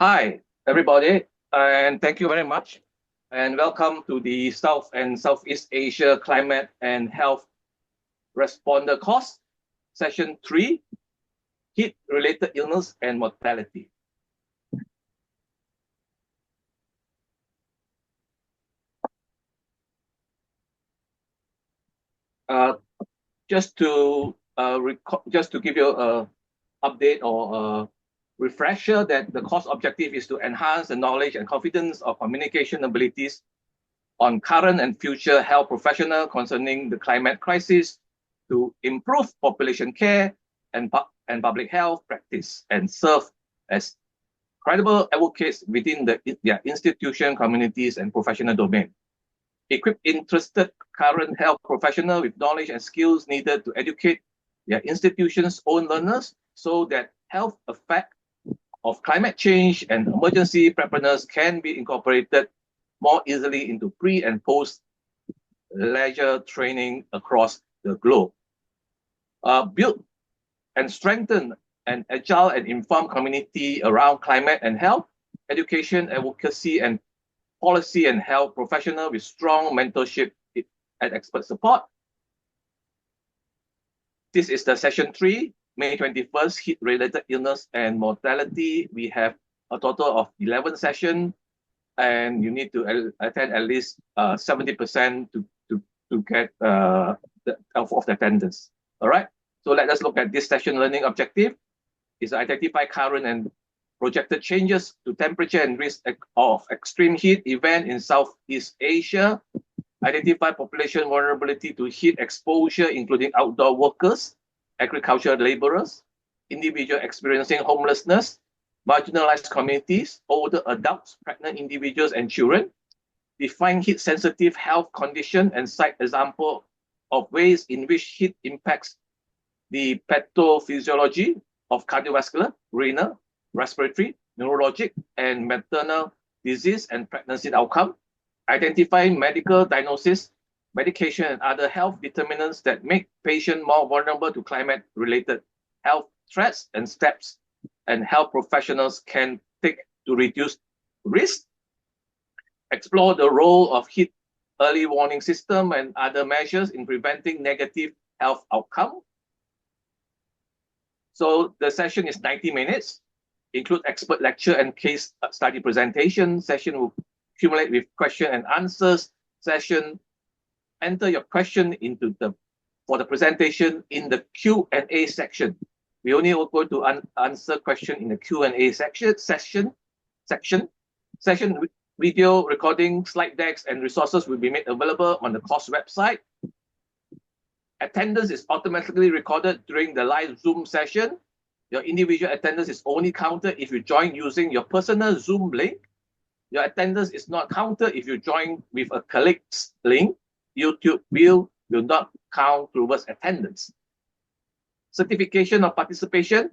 Hi, everybody, and thank you very much. And welcome to the South and Southeast Asia Climate and Health Responder course, session 3, heat-related illness and mortality. Just to give you a update or a refresher that the course objective is to enhance the knowledge and confidence of communication abilities on current and future health professionals concerning the climate crisis, to improve population care and public health practice, and serve as credible advocates within their institution, communities, and professional domain. Equip interested current health professionals with knowledge and skills needed to educate their institution's own learners so that health effect of climate change and emergency preparedness can be incorporated more easily into pre and post leisure training across the globe. Build and strengthen an agile and informed community around climate and health, education, advocacy, and policy and health professional with strong mentorship and expert support. This is the session 3, May 21st, heat-related illness and mortality. We have a total of 11 sessions, and you need to attend at least 70% to get of the attendance. All right. So let us look at this session learning objective. Is identify current and projected changes to temperature and risk of extreme heat event in Southeast Asia. Identify population vulnerability to heat exposure, including outdoor workers, agricultural laborers, individuals experiencing homelessness, marginalized communities, older adults, pregnant individuals, and children. Define heat-sensitive health condition and cite example of ways in which heat impacts the pathophysiology of cardiovascular, renal, respiratory, neurologic, and maternal disease and pregnancy outcome. Identify medical diagnosis, medication, and other health determinants that make patients more vulnerable to climate-related health threats and steps and health professionals can take to reduce risk. Explore the role of heat early warning system and other measures in preventing negative health outcome. So the session is 90 minutes, include expert lecture and case study presentation. Session will accumulate with question and answers session. Enter your question for the presentation in the Q&A section. We only will go to answer question in the Q&A section. Video recording, slide decks, and resources will be made available on the course website. Attendance is automatically recorded during the live Zoom session. Your individual attendance is only counted if you join using your personal Zoom link. Your attendance is not counted if you join with a colleague's link. YouTube will not count towards attendance. Certification of participation.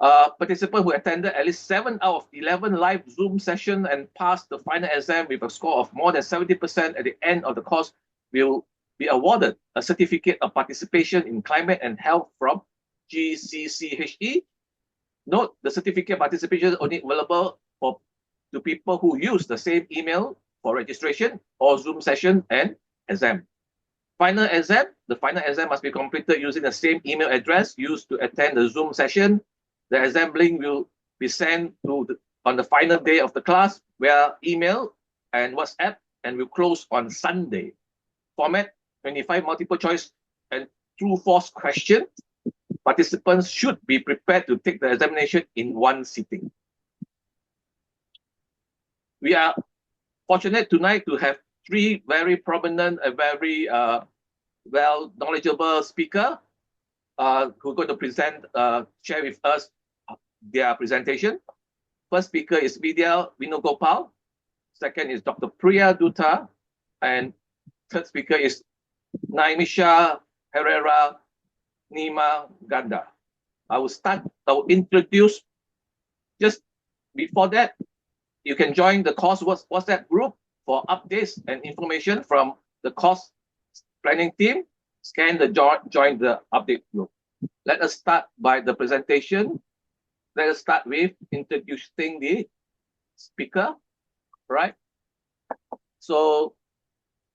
Participant who attended at least 7 out of 11 live Zoom sessions and passed the final exam with a score of more than 70% at the end of the course will be awarded a certificate of participation in climate and health from GCCHE. Note, the certificate of participation is only available to people who use the same email for registration or Zoom session and exam. Final exam. The final exam must be completed using the same email address used to attend the Zoom session. The exam link will be sent on the final day of the class via email and WhatsApp and will close on Sunday. Format: 25 multiple choice and true-false question. Participants should be prepared to take the examination in one sitting. We are fortunate tonight to have 3 very prominent and very well knowledgeable speakers who are going to share with us their presentation. First speaker is Vidhya Venugopal. Second is Dr. Priya Dutta. And third speaker is Nymisha Herrera Nimmagadda. I will introduce. Just before that, you can join the course WhatsApp group for updates and information from the course planning team. Scan the join the update group. Let us start by the presentation. Let us start with introducing the speaker, right? So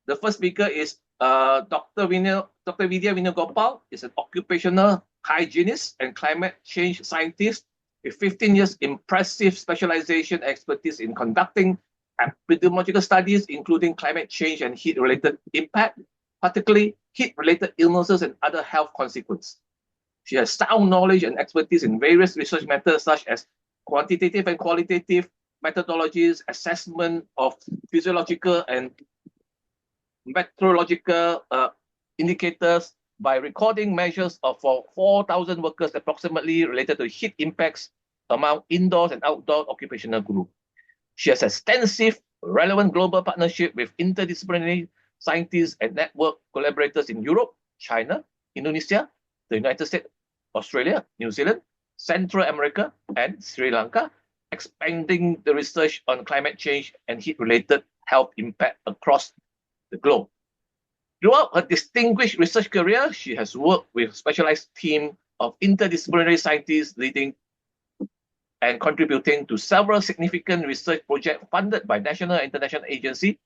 the first speaker is Dr. Vidhya Venugopal, is an occupational hygienist and climate change scientist with 15 years impressive specialization expertise in conducting epidemiological studies, including climate change and heat-related impact, particularly heat-related illnesses and other health consequences. She has sound knowledge and expertise in various research methods such as quantitative and qualitative methodologies, assessment of physiological and meteorological indicators by recording measures of for 4,000 workers approximately related to heat impacts among indoors and outdoor occupational groups. She has extensive relevant global partnership with interdisciplinary scientists and network collaborators in Europe, China, Indonesia, the United States, Australia, New Zealand, Central America, and Sri Lanka, expanding the research on climate change and heat-related health impact across the globe. Throughout her distinguished research career, she has worked with a specialized team of interdisciplinary scientists leading and contributing to several significant research projects funded by national and international agencies,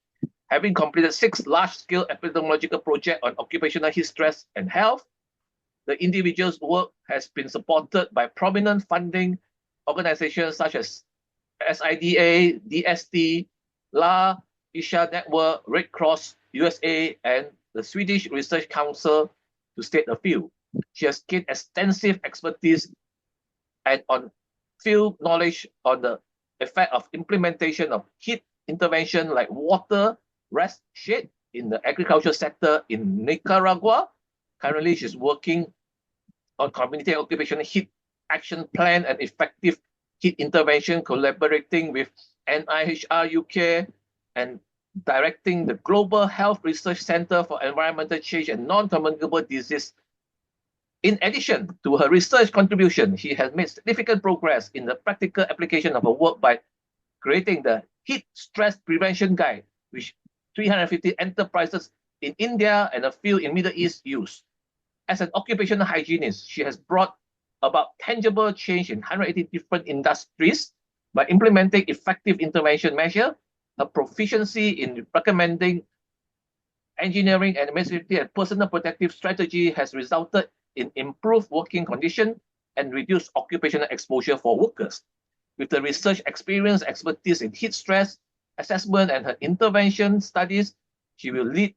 having completed 6 large-scale epidemiological projects on occupational heat stress and health. The individual's work has been supported by prominent funding organizations such as SIDA, DST, La Isha Network, Red Cross USA, and the Swedish Research Council, to state a few. She has gained extensive expertise and on field knowledge on the effect of implementation of heat intervention like water rest shade in the agriculture sector in Nicaragua. Currently, she's working on community occupational heat action plan and effective heat intervention, collaborating with NIHR UK and directing the Global Health Research Center for Environmental Change and Non-Communicable Disease. In addition to her research contribution, she has made significant progress in the practical application of her work by creating the Heat Stress Prevention Guide, which 350 enterprises in India and a few in Middle East use. As an occupational hygienist, she has brought about tangible change in 180 different industries by implementing effective intervention measures. Her proficiency in recommending engineering, administrative, and personal protective strategy has resulted in improved working conditions and reduced occupational exposure for workers. With the research experience, expertise in heat stress assessment, and her intervention studies, she will lead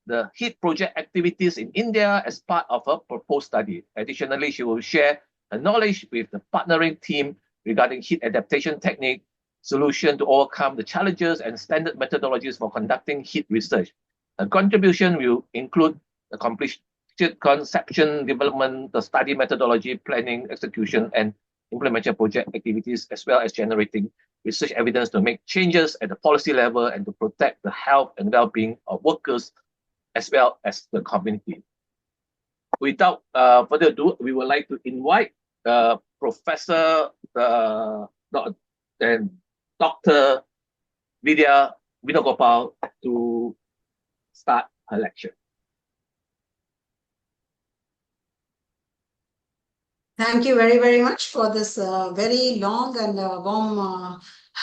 the heat project activities in India as part of her proposed study. Additionally, she will share her knowledge with the partnering team regarding heat adaptation technique, solution to overcome the challenges, and standard methodologies for conducting heat research. Her contribution will include the completion, conception, development, the study methodology, planning, execution, and implementation project activities, as well as generating research evidence to make changes at the policy level and to protect the health and well-being of workers as well as the community. Without further ado, we would like to invite Professor and Dr. Vidhya Venugopal to start her lecture. Thank you very, very much for this very long and warm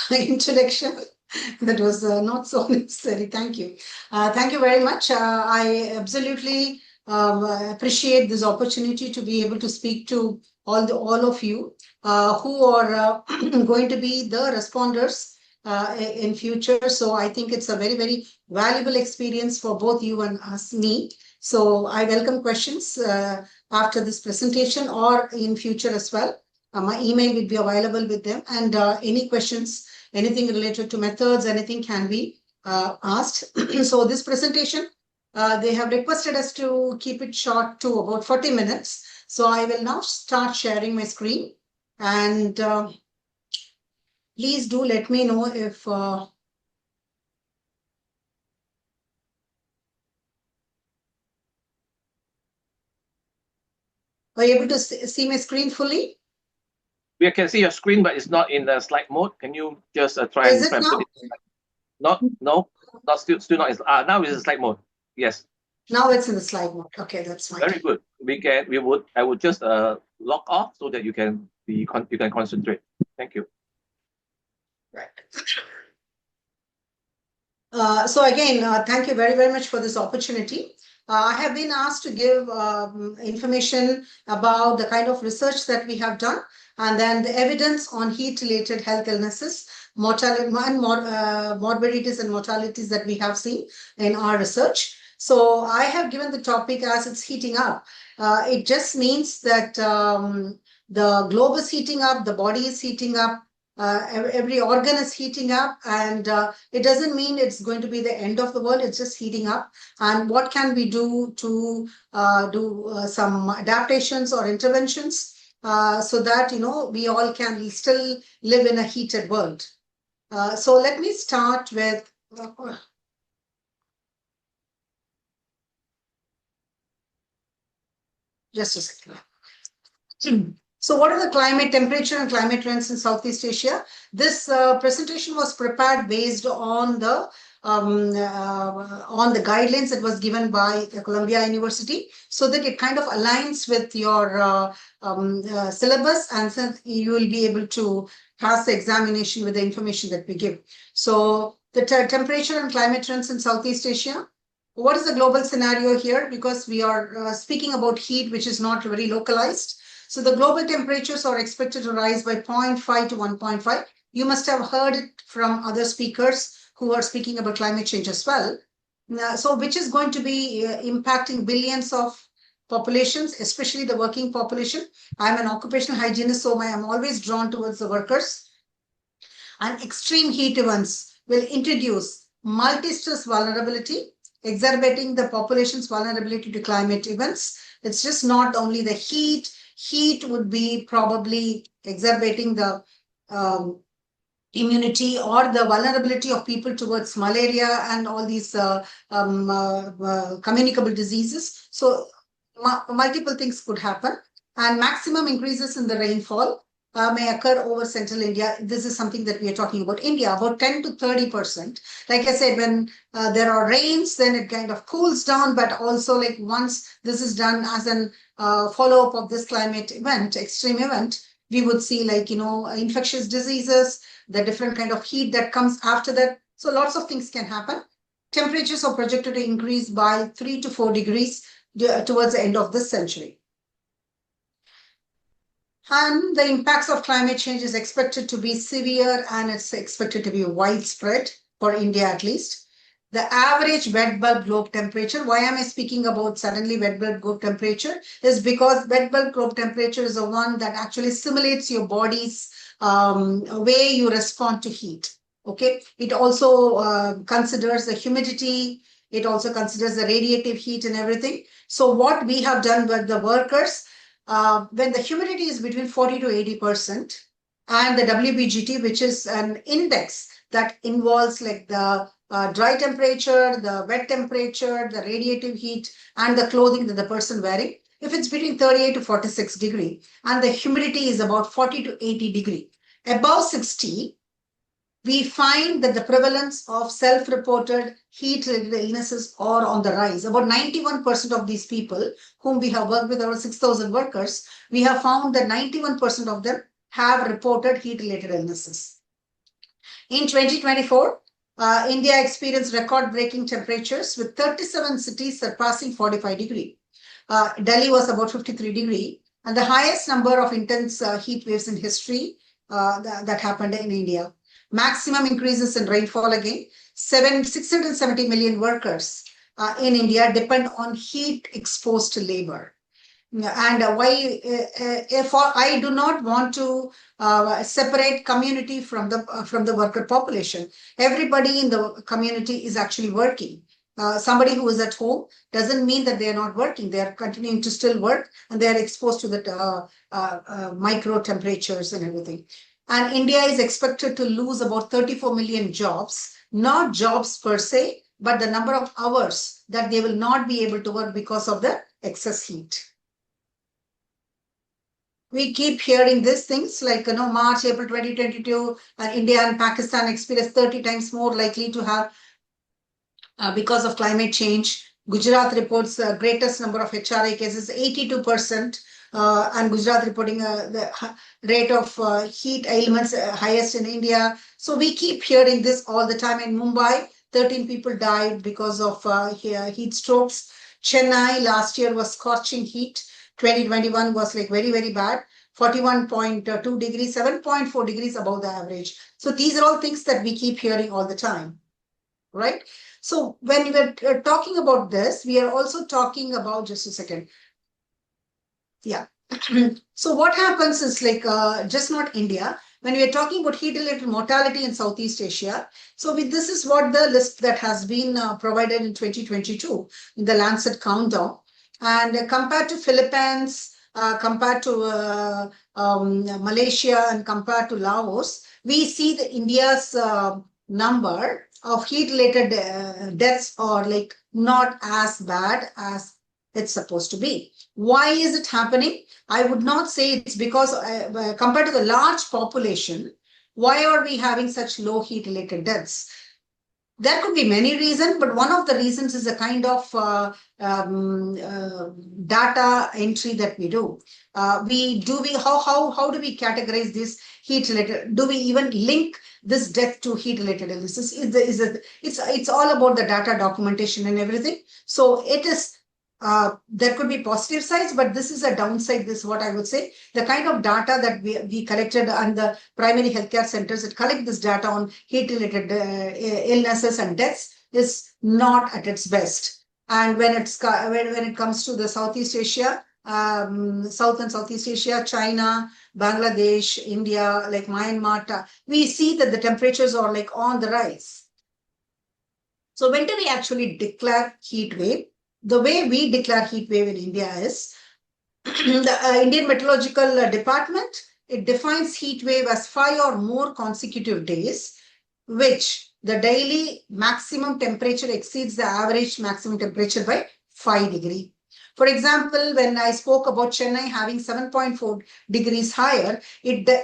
introduction. That was not so necessary. Thank you. Thank you very much. I absolutely appreciate this opportunity to be able to speak to all of you who are going to be the responders in future. So I think it's a very, very valuable experience for both you and me. So I welcome questions after this presentation or in future as well. My email will be available with them, and any questions, anything related to methods, anything can be asked. So this presentation, they have requested us to keep it short to about 40 minutes. So I will now start sharing my screen, and please do let me know if are you able to see my screen fully? We can see your screen, but it's not in the slide mode. Can you just try Is and it put it? No, still not. Now it's in slide mode. Yes. Now it's in the slide mode. Okay, that's fine. Very good. I would just log off so that you can concentrate. Thank you. Right. So again, thank you very, very much for this opportunity. I have been asked to give information about the kind of research that we have done and then the evidence on heat-related health illnesses, mortality, morbidities and mortalities that we have seen in our research. So I have given the topic as it's heating up. It just means that the globe is heating up, the body is heating up, every organ is heating up, and it doesn't mean it's going to be the end of the world. It's just heating up. And what can we do to do some adaptations or interventions so that we all can still live in a heated world. So let me start with just a second. So what are the climate, temperature and climate trends in Southeast Asia? This presentation was prepared based on the guidelines that was given by Columbia University, so that it kind of aligns with your syllabus, and so you will be able to pass the examination with the information that we give. So the temperature and climate trends in Southeast Asia. What is the global scenario here? Because we are speaking about heat, which is not very localized. So the global temperatures are expected to rise by 0.5 to 1.5. You must have heard it from other speakers who are speaking about climate change as well. So which is going to be impacting billions of populations, especially the working population. I'm an occupational hygienist, so I'm always drawn towards the workers. And extreme heat events will introduce multi-stress vulnerability, exacerbating the population's vulnerability to climate events. It's just not only the heat. Heat would be probably exacerbating the immunity or the vulnerability of people towards malaria and all these communicable diseases. So multiple things could happen, and maximum increases in the rainfall may occur over central India. This is something that we are talking about India, about 10 to 30%. Like I said, when there are rains, then it kind of cools down, but also like once this is done as an follow-up of this climate event, extreme event, we would see infectious diseases, the different kind of heat that comes after that. So lots of things can happen. Temperatures are projected to increase by 3 to 4 degrees towards the end of this century. And the impacts of climate change is expected to be severe, and it's expected to be widespread for India at least. The average wet bulb globe temperature, why am I speaking about suddenly wet bulb globe temperature, is because wet bulb globe temperature is the one that actually simulates your body's way you respond to heat. Okay, it also considers the humidity, it also considers the radiative heat and everything. So what we have done with the workers, when the humidity is between 40 to 80%, and the WBGT, which is an index that involves like the dry temperature, the wet temperature, the radiative heat, and the clothing that the person wearing. If it's between 38 to 46 degree, and the humidity is about 40 to 80 degree, above 60, we find that the prevalence of self-reported heat-related illnesses are on the rise. About 91% of these people whom we have worked with, around 6,000 workers, we have found that 91% of them have reported heat-related illnesses. In 2024, India experienced record-breaking temperatures with 37 cities surpassing 45 degree. Delhi was about 53 degree, and the highest number of intense heat waves in history that happened in India. Maximum increases in rainfall again. 670 million workers in India depend on heat-exposed labor. And I do not want to separate community from the worker population. Everybody in the community is actually working. Somebody who is at home doesn't mean that they are not working. They are continuing to still work, and they are exposed to the micro temperatures and everything. And India is expected to lose about 34 million jobs, not jobs per se, but the number of hours that they will not be able to work because of the excess heat. We keep hearing these things like, March, April 2022, India and Pakistan experienced 30 times more likely to have because of climate change. Gujarat reports the greatest number of HRA cases, 82%. and Gujarat reporting the rate of heat ailments highest in India. So we keep hearing this all the time. In Mumbai, 13 people died because of heat strokes. Chennai last year was scorching heat. 2021 was like very, very bad. 41.2 degrees, 7.4 degrees above the average. So these are all things that we keep hearing all the time, right? So when we're talking about this, we are also talking about, just a second. Yeah. So what happens is like just not India. When we are talking about heat-related mortality in Southeast Asia, so this is what the list that has been provided in 2022 in the Lancet Countdown. And compared to Philippines, compared to Malaysia, and compared to Laos, we see the India's number of heat-related deaths are like not as bad as it's supposed to be. Why is it happening? I would not say it's because compared to the large population, why are we having such low heat-related deaths? There could be many reasons, but one of the reasons is a kind of data entry that we do. How do we categorize this heat-related? Do we even link this death to heat-related illnesses? It's all about the data documentation and everything. So it is. There could be positive sides, but this is a downside. This is what I would say. The kind of data that we collected on the primary healthcare centers that collect this data on heat-related illnesses and deaths is not at its best. And when it comes to the Southeast Asia, South and Southeast Asia, China, Bangladesh, India, like Myanmar, we see that the temperatures are like on the rise. So when do we actually declare heat wave? The way we declare heat wave in India is the Indian Meteorological Department, it defines heat wave as 5 or more consecutive days, which the daily maximum temperature exceeds the average maximum temperature by 5 degrees. For example, when I spoke about Chennai having 7.4 degrees higher,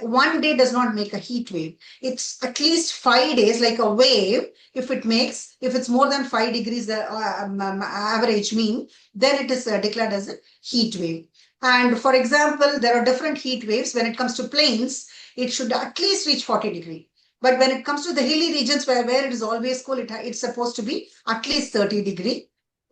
one day does not make a heat wave. It's at least 5 days, like a wave. If it's more than 5 degrees, the average mean, then it is declared as a heat wave. And for example, there are different heat waves. When it comes to plains, it should at least reach 40 degrees. But when it comes to the hilly regions where it is always cool, it's supposed to be at least 30 degrees.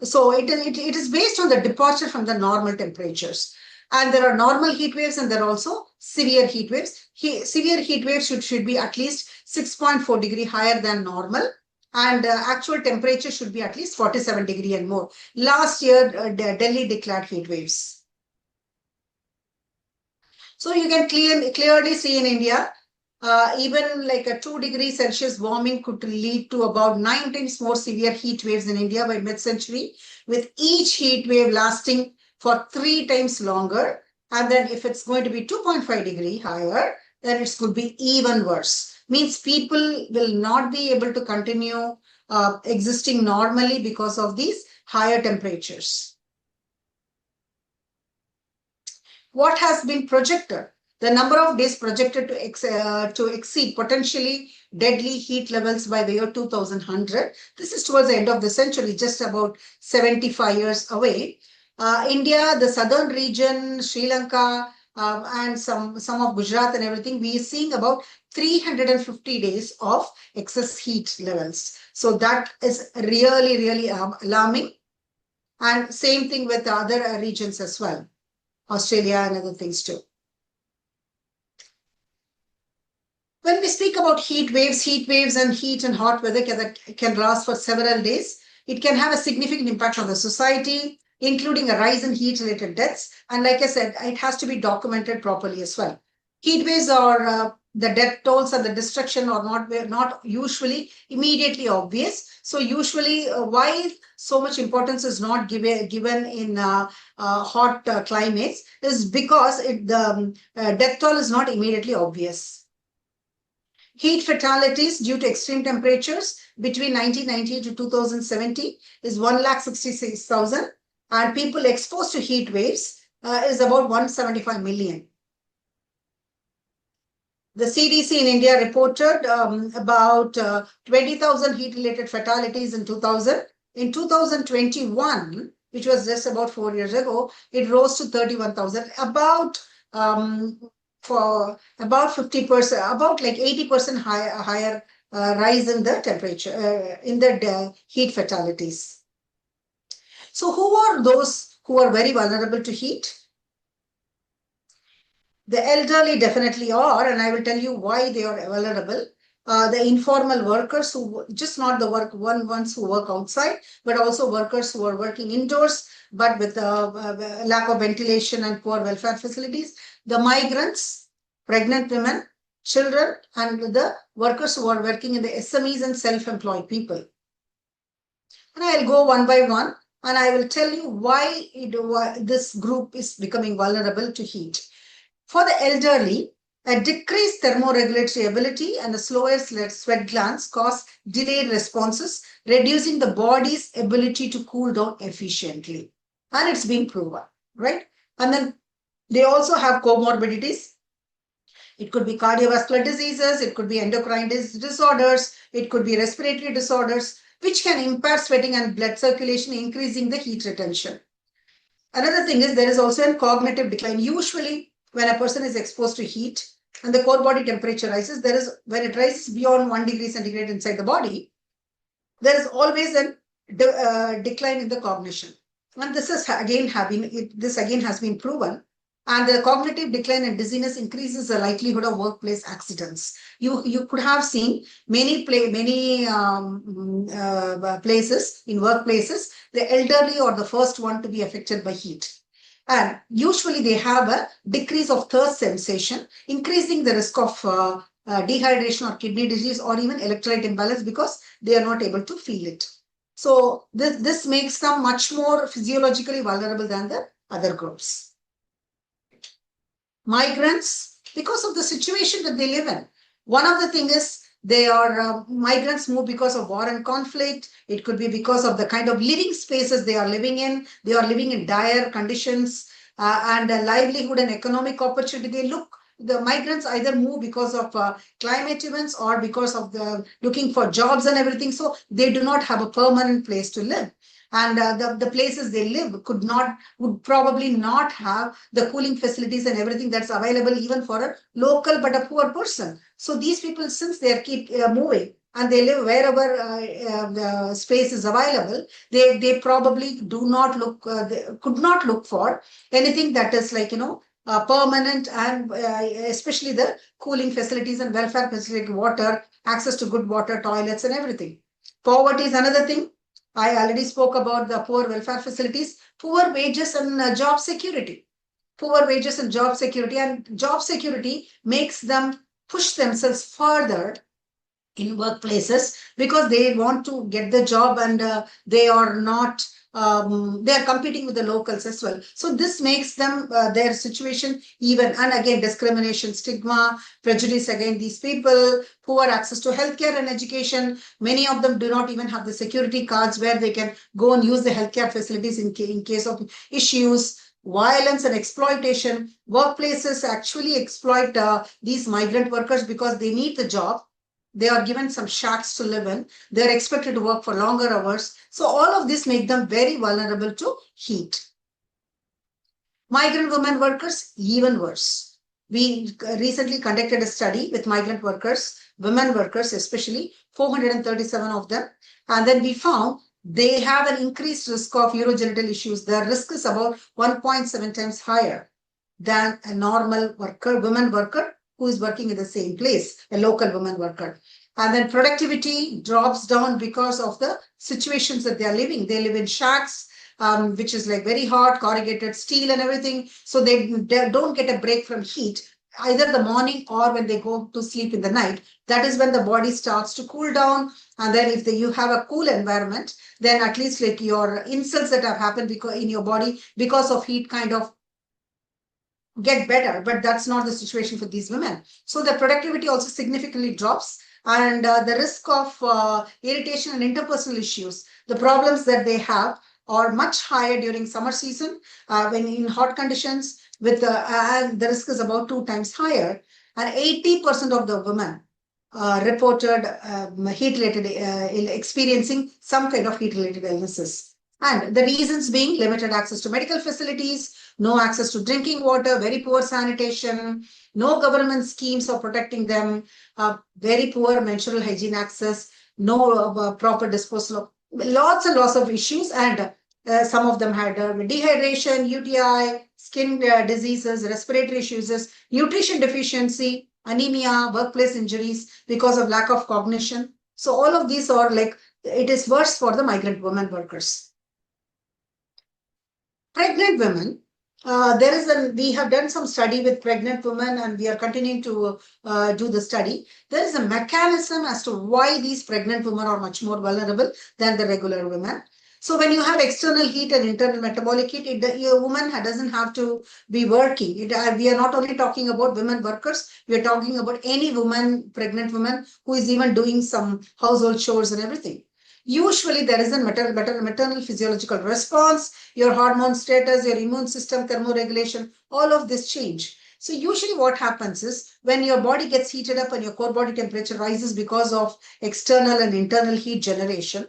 So it is based on the departure from the normal temperatures. And there are normal heat waves and there are also severe heat waves. Severe heat waves should be at least 6.4 degrees higher than normal. And actual temperature should be at least 47 degrees and more. Last year, Delhi declared heat waves. So you can clearly see in India, even like a 2 degrees Celsius warming could lead to about 9 times more severe heat waves in India by mid-century, with each heat wave lasting for 3 times longer. And then if it's going to be 2.5 degrees higher, then it could be even worse. Means people will not be able to continue existing normally because of these higher temperatures. What has been projected? The number of days projected to exceed potentially deadly heat levels by the year 2100. This is towards the end of the century, just about 75 years away. India, the southern region, Sri Lanka, and some of Gujarat and everything, we are seeing about 350 days of excess heat levels. So that is really, really alarming. And same thing with the other regions as well, Australia and other things too. When we speak about heat waves and heat and hot weather can last for several days. It can have a significant impact on the society, including a rise in heat-related deaths. And like I said, it has to be documented properly as well. Heat waves are the death tolls and the destruction are not usually immediately obvious. So usually why so much importance is not given in hot climates is because the death toll is not immediately obvious. Heat fatalities due to extreme temperatures between 1990 to 2070 is 166,000, and people exposed to heat waves is about 175 million. The CDC in India reported about 20,000 heat-related fatalities in 2000. In 2021, which was just about 4 years ago, it rose to 31,000, about for about 50%, about like 80% higher rise in the temperature, in the heat fatalities. So who are those who are very vulnerable to heat? The elderly definitely are, and I will tell you why they are vulnerable. The informal workers who just not the ones who work outside, but also workers who are working indoors, but with lack of ventilation and poor welfare facilities. The migrants, pregnant women, children, and the workers who are working in the SMEs and self-employed people. And I'll go one by one, and I will tell you why this group is becoming vulnerable to heat. For the elderly, a decreased thermoregulatory ability and a slower sweat glands cause delayed responses, reducing the body's ability to cool down efficiently. And it's been proven, right? And then they also have comorbidities. It could be cardiovascular diseases, it could be endocrine disorders, it could be respiratory disorders, which can impair sweating and blood circulation, increasing the heat retention. Another thing is there is also a cognitive decline. Usually, when a person is exposed to heat and the core body temperature rises, when it rises beyond 1 degree centigrade inside the body, there is always a decline in the cognition. And this again has been proven. And the cognitive decline and dizziness increases the likelihood of workplace accidents. You could have seen many places in workplaces, the elderly are the first one to be affected by heat. And usually they have a decrease of thirst sensation, increasing the risk of dehydration or kidney disease or even electrolyte imbalance because they are not able to feel it. So this makes them much more physiologically vulnerable than the other groups. Migrants, because of the situation that they live in. One of the things is they are migrants move because of war and conflict. It could be because of the kind of living spaces they are living in. They are living in dire conditions and livelihood and economic opportunity. The migrants either move because of climate events or because of the looking for jobs and everything. So they do not have a permanent place to live. And the places they live would probably not have the cooling facilities and everything that's available even for a local but a poor person. So these people, since they keep moving and they live wherever the space is available, they probably could not look for anything that is like, permanent, and especially the cooling facilities and welfare facilities, water, access to good water, toilets and everything. Poverty is another thing. I already spoke about the poor welfare facilities, poor wages and job security. Poor wages and job security makes them push themselves further in workplaces because they want to get the job and they are not they are competing with the locals as well. So this makes them their situation even, and again discrimination, stigma, prejudice against these people, poor access to healthcare and education. Many of them do not even have the security cards where they can go and use the healthcare facilities in case of issues. Violence and exploitation. Workplaces actually exploit these migrant workers because they need the job. They are given some shacks to live in. They're expected to work for longer hours. So all of this make them very vulnerable to heat. Migrant women workers, even worse. We recently conducted a study with migrant workers, women workers especially, 437 of them. And then we found they have an increased risk of urogenital issues. Their risk is about 1.7 times higher than a normal woman worker who is working in the same place, a local woman worker. And then productivity drops down because of the situations that they are living. They live in shacks, which is like very hot, corrugated steel and everything. So they don't get a break from heat, either the morning or when they go to sleep in the night. That is when the body starts to cool down. And then if you have a cool environment, then at least like your insults that have happened in your body because of heat kind of get better, but that's not the situation for these women. So the productivity also significantly drops, and the risk of irritation and interpersonal issues, the problems that they have are much higher during summer season when in hot conditions, and the risk is about 2 times higher. And 80% of the women reported heat-related experiencing some kind of heat-related illnesses. And the reasons being limited access to medical facilities, no access to drinking water, very poor sanitation, no government schemes for protecting them, very poor menstrual hygiene access, no proper disposal of lots and lots of issues. And some of them had dehydration, UTI, skin diseases, respiratory issues, nutrition deficiency, anemia, workplace injuries because of lack of cognition. So all of these are like, it is worse for the migrant women workers. Pregnant women, we have done some study with pregnant women and we are continuing to do the study. There is a mechanism as to why these pregnant women are much more vulnerable than the regular women. So when you have external heat and internal metabolic heat, a woman doesn't have to be working. We are not only talking about women workers, we are talking about any woman, pregnant woman, who is even doing some household chores and everything. Usually there is a maternal physiological response, your hormone status, your immune system, thermoregulation, all of this change. So usually what happens is when your body gets heated up and your core body temperature rises because of external and internal heat generation,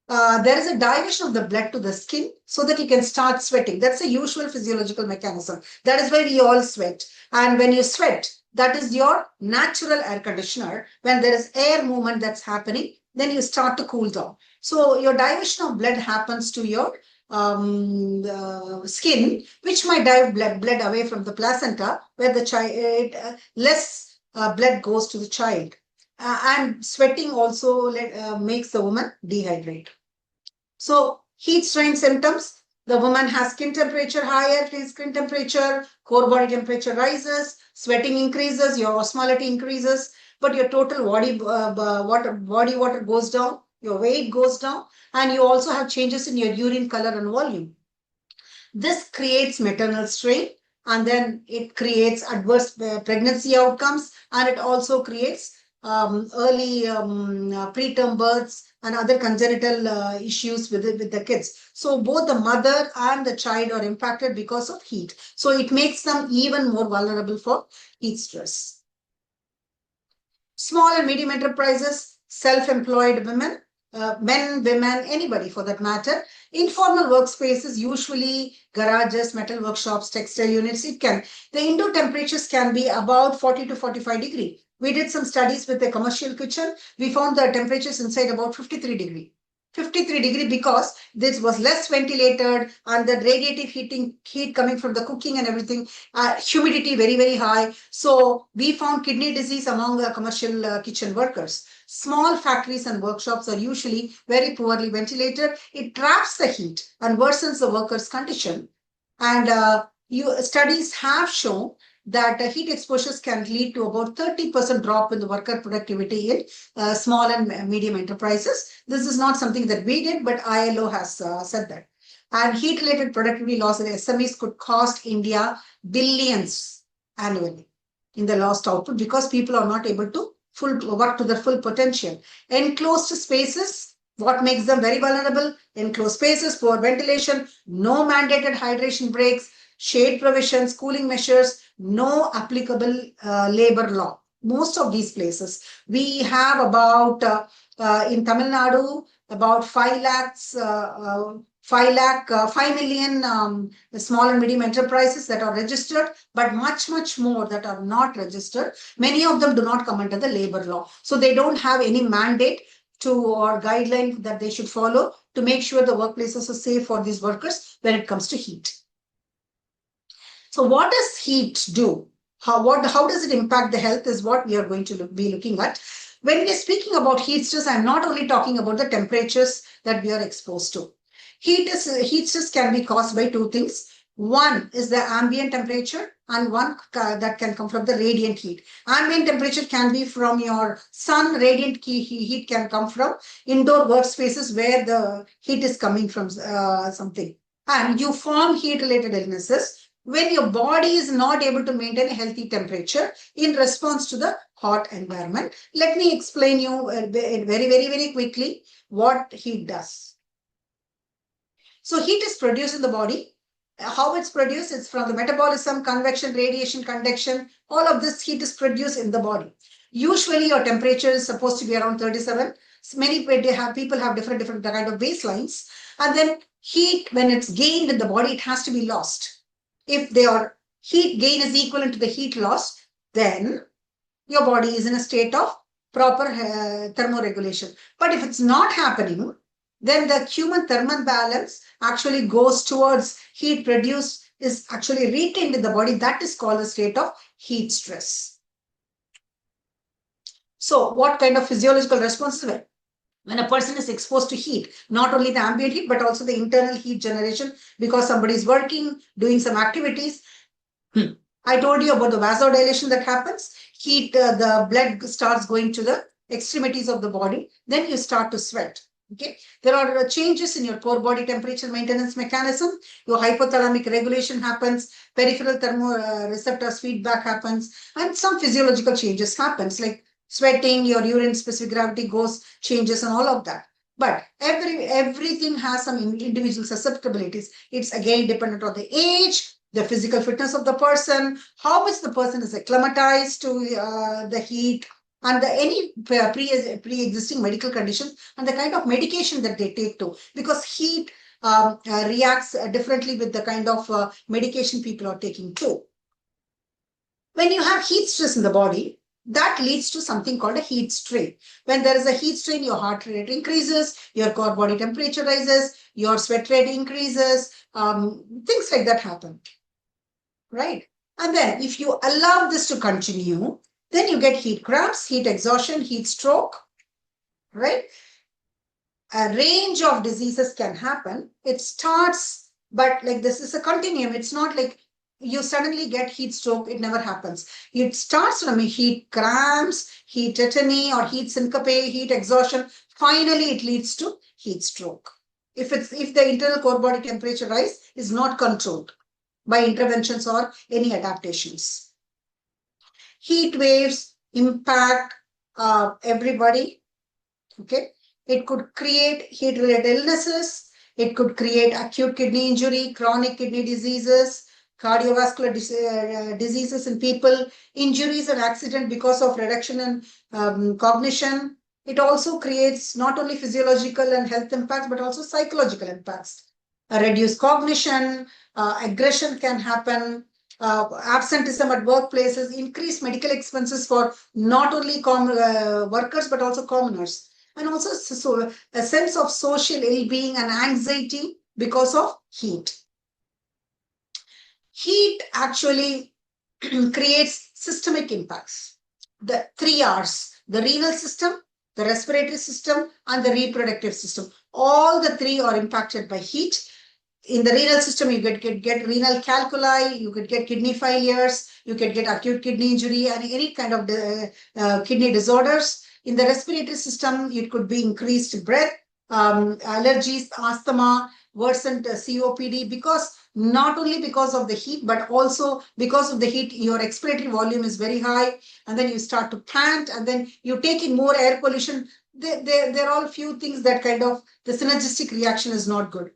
there is a diversion of the blood to the skin so that you can start sweating. That's a usual physiological mechanism. That is why we all sweat. And when you sweat, that is your natural air conditioner. When there is air movement that's happening, then you start to cool down. So your diversion of blood happens to your skin, which might dive blood away from the placenta, where the child less blood goes to the child. And sweating also makes the woman dehydrate. So heat strain symptoms, the woman has skin temperature higher, skin temperature, core body temperature rises, sweating increases, your osmolality increases, but your total body water goes down, your weight goes down, and you also have changes in your urine color and volume. This creates maternal strain, and then it creates adverse pregnancy outcomes, and it also creates early preterm births and other congenital issues with the kids. So both the mother and the child are impacted because of heat. So it makes them even more vulnerable for heat stress. Small and medium enterprises, self-employed women, men, women, anybody for that matter. Informal workspaces, usually garages, metal workshops, textile units, the indoor temperatures can be about 40 to 45 degrees. We did some studies with the commercial kitchen. We found the temperatures inside about 53 degrees. 53 degree because this was less ventilated and the radiative heat coming from the cooking and everything, humidity very, very high. So we found kidney disease among the commercial kitchen workers. Small factories and workshops are usually very poorly ventilated. It traps the heat and worsens the worker's condition. And studies have shown that heat exposures can lead to about 30% drop in the worker productivity in small and medium enterprises. This is not something that we did, but ILO has said that. And heat-related productivity loss in SMEs could cost India billions annually in the lost output because people are not able to work to their full potential. Enclosed spaces, what makes them very vulnerable? Enclosed spaces, poor ventilation, no mandated hydration breaks, shade provisions, cooling measures, no applicable labor law. Most of these places, we have about, in Tamil Nadu, about 5 million small and medium enterprises that are registered, but much, much more that are not registered. Many of them do not come under the labor law. So they don't have any mandate or guideline that they should follow to make sure the workplaces are safe for these workers when it comes to heat. So what does heat do? How does it impact the health is what we are going to be looking at. When we are speaking about heat stress, I'm not only talking about the temperatures that we are exposed to. Heat stress can be caused by two things. One is the ambient temperature and one that can come from the radiant heat. Ambient temperature can be from your sun, radiant heat can come from indoor workspaces where the heat is coming from something. And you form heat-related illnesses when your body is not able to maintain a healthy temperature in response to the hot environment. Let me explain you very, very, very quickly what heat does. So heat is produced in the body. How it's produced? It's from the metabolism, convection, radiation, conduction. All of this heat is produced in the body. Usually your temperature is supposed to be around 37. So many people have different kind of baselines. And then Heat, when it's gained in the body, it has to be lost. If their heat gain is equivalent to the heat loss, then your body is in a state of proper thermoregulation. But if it's not happening, then the human thermal balance actually goes towards heat produced is actually retained in the body. That is called a state of heat stress. So what kind of physiological responses? When a person is exposed to heat, not only the ambient heat, but also the internal heat generation because somebody is working, doing some activities. I told you about the vasodilation that happens. Heat, the blood starts going to the extremities of the body. Then you start to sweat. Okay. There are changes in your core body temperature maintenance mechanism. Your hypothalamic regulation happens. Peripheral thermoreceptors feedback happens. And some physiological changes happens like sweating, your urine specific gravity goes, changes and all of that. But everything has some individual susceptibilities. It's again dependent on the age, the physical fitness of the person, how much the person is acclimatized to the heat, and any pre-existing medical condition and the kind of medication that they take to. Because heat reacts differently with the kind of medication people are taking too. When you have heat stress in the body, that leads to something called a heat strain. When there is a heat strain, your heart rate increases, your core body temperature rises, your sweat rate increases, things like that happen, right? And then if you allow this to continue, then you get heat cramps, heat exhaustion, heat stroke, right? A range of diseases can happen. It starts, but like this is a continuum. It's not like you suddenly get heat stroke, it never happens. It starts from heat cramps, heat tetany, or heat syncope, heat exhaustion. Finally, it leads to heat stroke. If the internal core body temperature rise is not controlled by interventions or any adaptations. Heat waves impact everybody. Okay. It could create heat-related illnesses. It could create acute kidney injury, chronic kidney diseases, cardiovascular diseases in people, injuries and accident because of reduction in cognition. It also creates not only physiological and health impacts, but also psychological impacts. Reduced cognition, aggression can happen, absenteeism at workplaces, increased medical expenses for not only workers, but also commoners. And also a sense of social ill-being and anxiety because of heat. Heat actually creates systemic impacts. The 3 R's, the renal system, the respiratory system, and the reproductive system. All the 3 are impacted by heat. In the renal system, you could get renal calculi, you could get kidney failures, you could get acute kidney injury, and any kind of kidney disorders. In the respiratory system, it could be increased breath, allergies, asthma, worsened COPD, because not only because of the heat, but also because of the heat, your expiratory volume is very high, and then you start to pant, and then you take in more air pollution. There are all few things that kind of, the synergistic reaction is not good.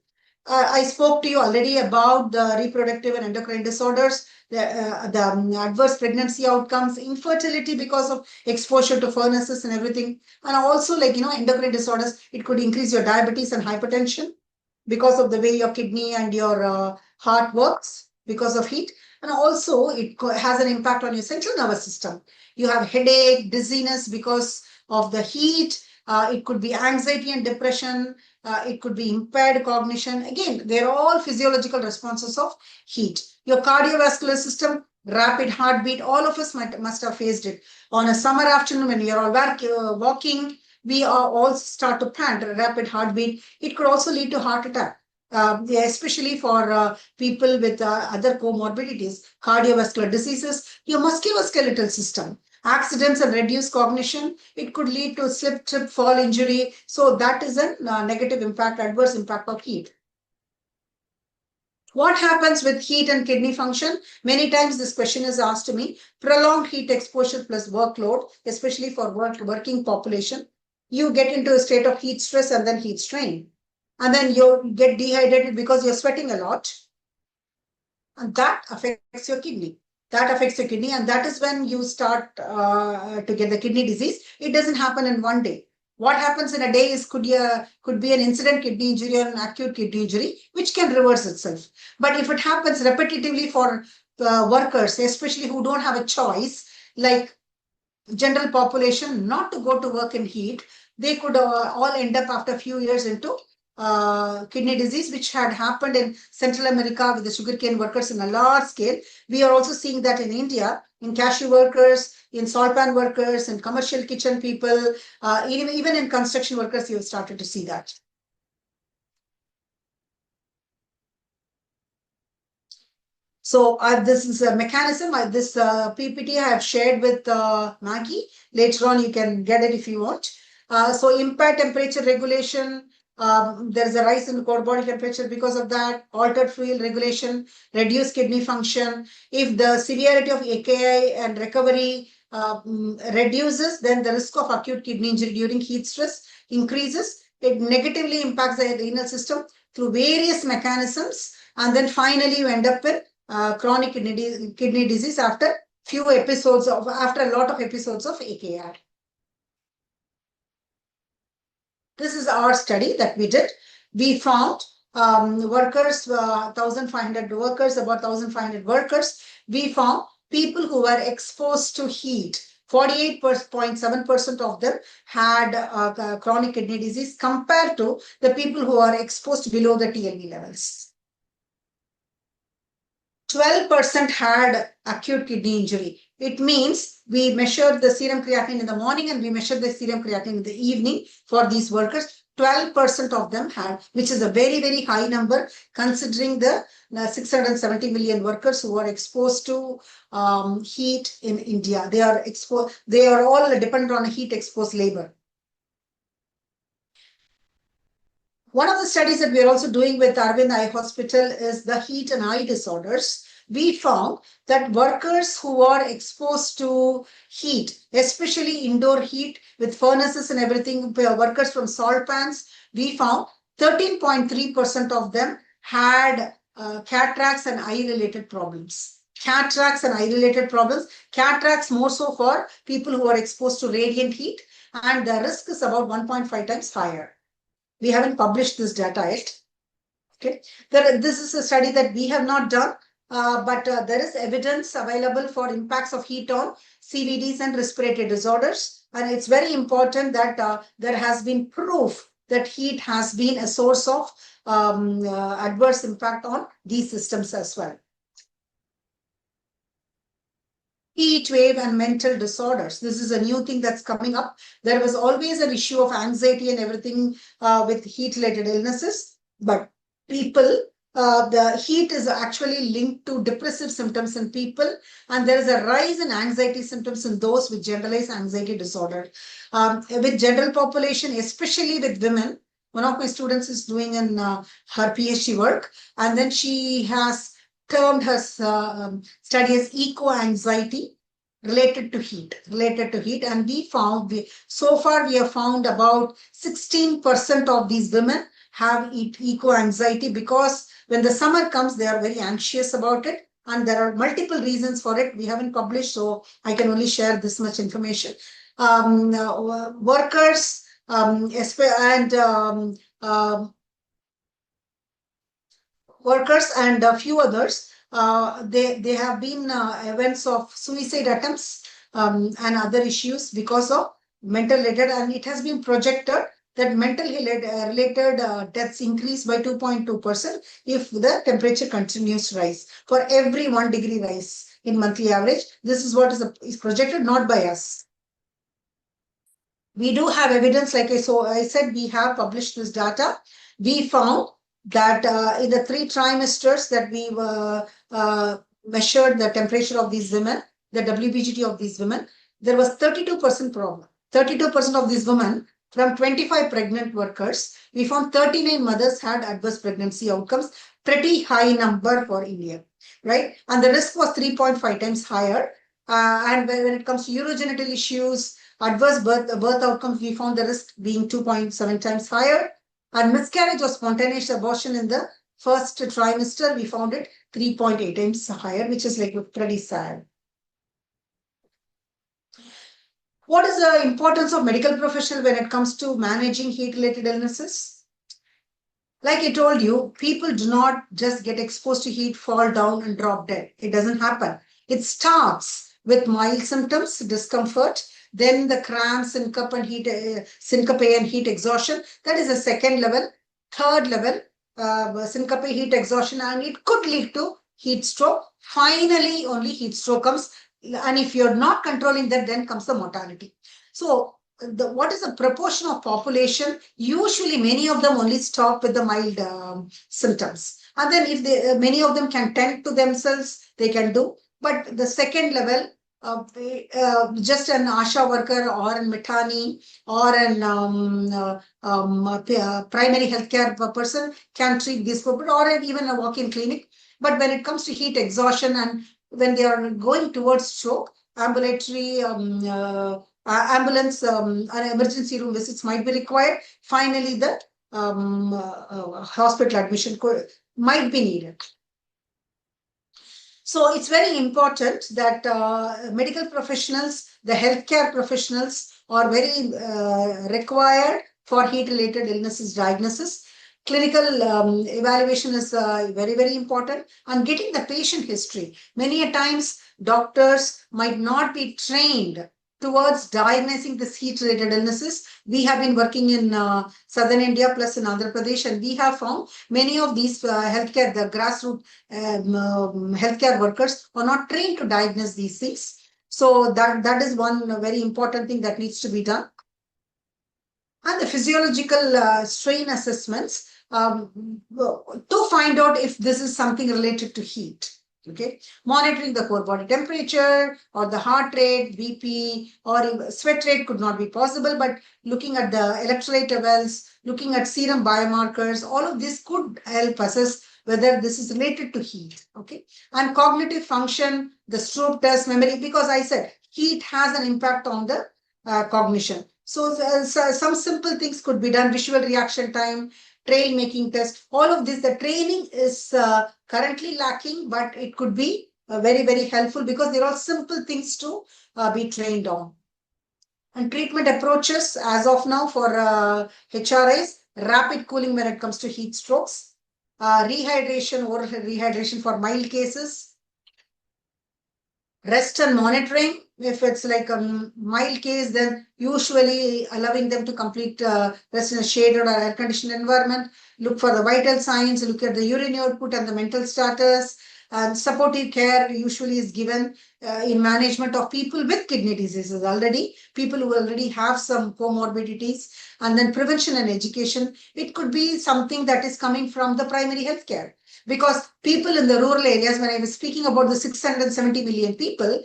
I spoke to you already about the reproductive and endocrine disorders, the adverse pregnancy outcomes, infertility because of exposure to furnaces and everything. And also endocrine disorders, it could increase your diabetes and hypertension because of the way your kidney and your heart works because of heat. And also it has an impact on your central nervous system. You have headache, dizziness because of the heat. It could be anxiety and depression. It could be impaired cognition. Again, they're all physiological responses of heat. Your cardiovascular system, rapid heartbeat, all of us must have faced it. On a summer afternoon when you're all walking, we all start to pant, rapid heartbeat. It could also lead to heart attack. Especially for people with other comorbidities, cardiovascular diseases, your musculoskeletal system, accidents and reduced cognition, it could lead to slip, trip, fall injury. So that is a negative impact, adverse impact of heat. What happens with heat and kidney function? Many times this question is asked to me. Prolonged heat exposure plus workload, especially for working population, you get into a state of heat stress and then heat strain. And then you get dehydrated because you're sweating a lot. And that affects your kidney. That affects your kidney. And that is when you start to get the kidney disease. It doesn't happen in one day. What happens in a day is could be an incident kidney injury or an acute kidney injury, which can reverse itself. But if it happens repetitively for workers, especially who don't have a choice, like general population, not to go to work in heat, they could all end up after a few years into kidney disease, which had happened in Central America with the sugarcane workers in a large scale. We are also seeing that in India, in cashew workers, in salt pan workers, in commercial kitchen people, even in construction workers, you have started to see that. So this is a mechanism. This PPT I have shared with Maggie. Later on, you can get it if you want. So impaired temperature regulation. There is a rise in core body temperature because of that. Altered fuel regulation, reduced kidney function. If the severity of AKI and recovery reduces, then the risk of acute kidney injury during heat stress increases. It negatively impacts the renal system through various mechanisms. And then finally, you end up with chronic kidney disease after a lot of episodes of AKI. This is our study that we did. We found workers, 1,500 workers, about 1,500 workers. We found people who were exposed to heat. 48.7% of them had chronic kidney disease compared to the people who are exposed below the TLV levels. 12% had acute kidney injury. It means we measured the serum creatinine in the morning and we measured the serum creatinine in the evening for these workers. 12% of them had, which is a very, very high number considering the 670 million workers who are exposed to heat in India. They are all dependent on heat exposed labor. One of the studies that we are also doing with Arvind Eye Hospital is the heat and eye disorders. We found that workers who are exposed to heat, especially indoor heat with furnaces and everything, workers from salt pans, we found 13.3% of them had cataracts and eye-related problems. Cataracts and eye-related problems. Cataracts more so for people who are exposed to radiant heat, and the risk is about 1.5 times higher. We haven't published this data yet. Okay, this is a study that we have not done, but there is evidence available for impacts of heat on CVDs and respiratory disorders. And it's very important that there has been proof that heat has been a source of adverse impact on these systems as well. Heat wave and mental disorders. This is a new thing that's coming up. There was always an issue of anxiety and everything with heat-related illnesses, but people, the heat is actually linked to depressive symptoms in people, and there is a rise in anxiety symptoms in those with generalized anxiety disorder. With general population, especially with women, one of my students is doing her PhD work, and then she has termed her study as eco-anxiety related to heat. And we found, so far we have found about 16% of these women have eco-anxiety because when the summer comes, they are very anxious about it. And there are multiple reasons for it. We haven't published, so I can only share this much information. Workers workers and a few others, they have been events of suicide attempts and other issues because of mental related, and it has been projected that mental related deaths increase by 2.2% if the temperature continues to rise. For every 1 degree rise in monthly average, this is what is projected, not by us. We do have evidence, like I said, we have published this data. We found that in the 3 trimesters that we measured the temperature of these women, the WBGT of these women, there was 32% problem. 32% of these women from 25 pregnant workers, we found 39 mothers had adverse pregnancy outcomes, pretty high number for India, right? And the risk was 3.5 times higher. And when it comes to urogenital issues, adverse birth outcomes, we found the risk being 2.7 times higher. And miscarriage or spontaneous abortion in the first trimester, we found it 3.8 times higher, which is like pretty sad. What is the importance of medical professional when it comes to managing heat-related illnesses? Like I told you, people do not just get exposed to heat, fall down, and drop dead. It doesn't happen. It starts with mild symptoms, discomfort, then the cramps, syncope and heat exhaustion. That is the second level. Third level, syncope, heat exhaustion, and it could lead to heat stroke. Finally, only heat stroke comes. And if you're not controlling that, then comes the mortality. So what is the proportion of population? Usually, many of them only stop with the mild symptoms, and then if many of them can tend to themselves, they can do. But the second level, just an ASHA worker or an Mitani or an primary healthcare person can treat this people, or even a walk-in clinic. But when it comes to heat exhaustion and when they are going towards stroke, ambulatory ambulance and emergency room visits might be required. Finally, the hospital admission might be needed. So it's very important that medical professionals, the healthcare professionals, are very required for heat-related illnesses diagnosis. Clinical evaluation is very, very important, and getting the patient history. Many a times, doctors might not be trained towards diagnosing this heat-related illnesses. We have been working in southern India plus in Andhra Pradesh, and we have found many of these healthcare, the grassroots healthcare workers are not trained to diagnose these things. So that is one very important thing that needs to be done. And the physiological strain assessments to find out if this is something related to heat. Okay, monitoring the core body temperature or the heart rate, BP, or sweat rate could not be possible, but looking at the electrolyte levels, looking at serum biomarkers, all of this could help assess whether this is related to heat. Okay, and cognitive function, the stroke test, memory, because I said heat has an impact on the cognition. So some simple things could be done: visual reaction time, trail making test. All of this, the training is currently lacking, but it could be very, very helpful because they're all simple things to be trained on. And treatment approaches as of now for HRIs, rapid cooling when it comes to heat strokes, rehydration, oral rehydration for mild cases, rest and monitoring. If it's like a mild case, then usually allowing them to complete rest in a shaded or air conditioned environment. Look for the vital signs, look at the urine output and the mental status. And supportive care usually is given in management of people with kidney diseases already, people who already have some comorbidities. And then prevention and education. It could be something that is coming from the primary health care. Because people in the rural areas, when I was speaking about the 670 million people,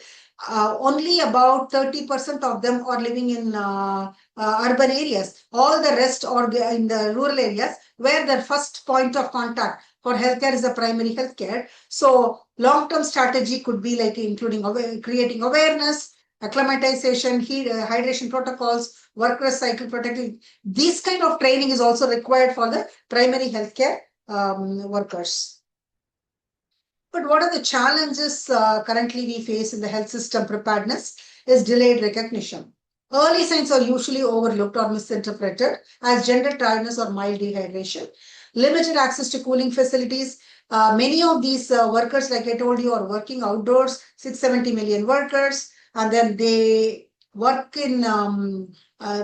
only about 30% of them are living in urban areas. All the rest are in the rural areas where the first point of contact for healthcare is the primary healthcare. So long-term strategy could be like including creating awareness, acclimatization, hydration protocols, workers cycle protective. This kind of training is also required for the primary healthcare workers. But what are the challenges currently we face in the health system preparedness is delayed recognition. Early signs are usually overlooked or misinterpreted as general tiredness or mild dehydration. Limited access to cooling facilities. Many of these workers, like I told you, are working outdoors, 670 million workers, and then they work in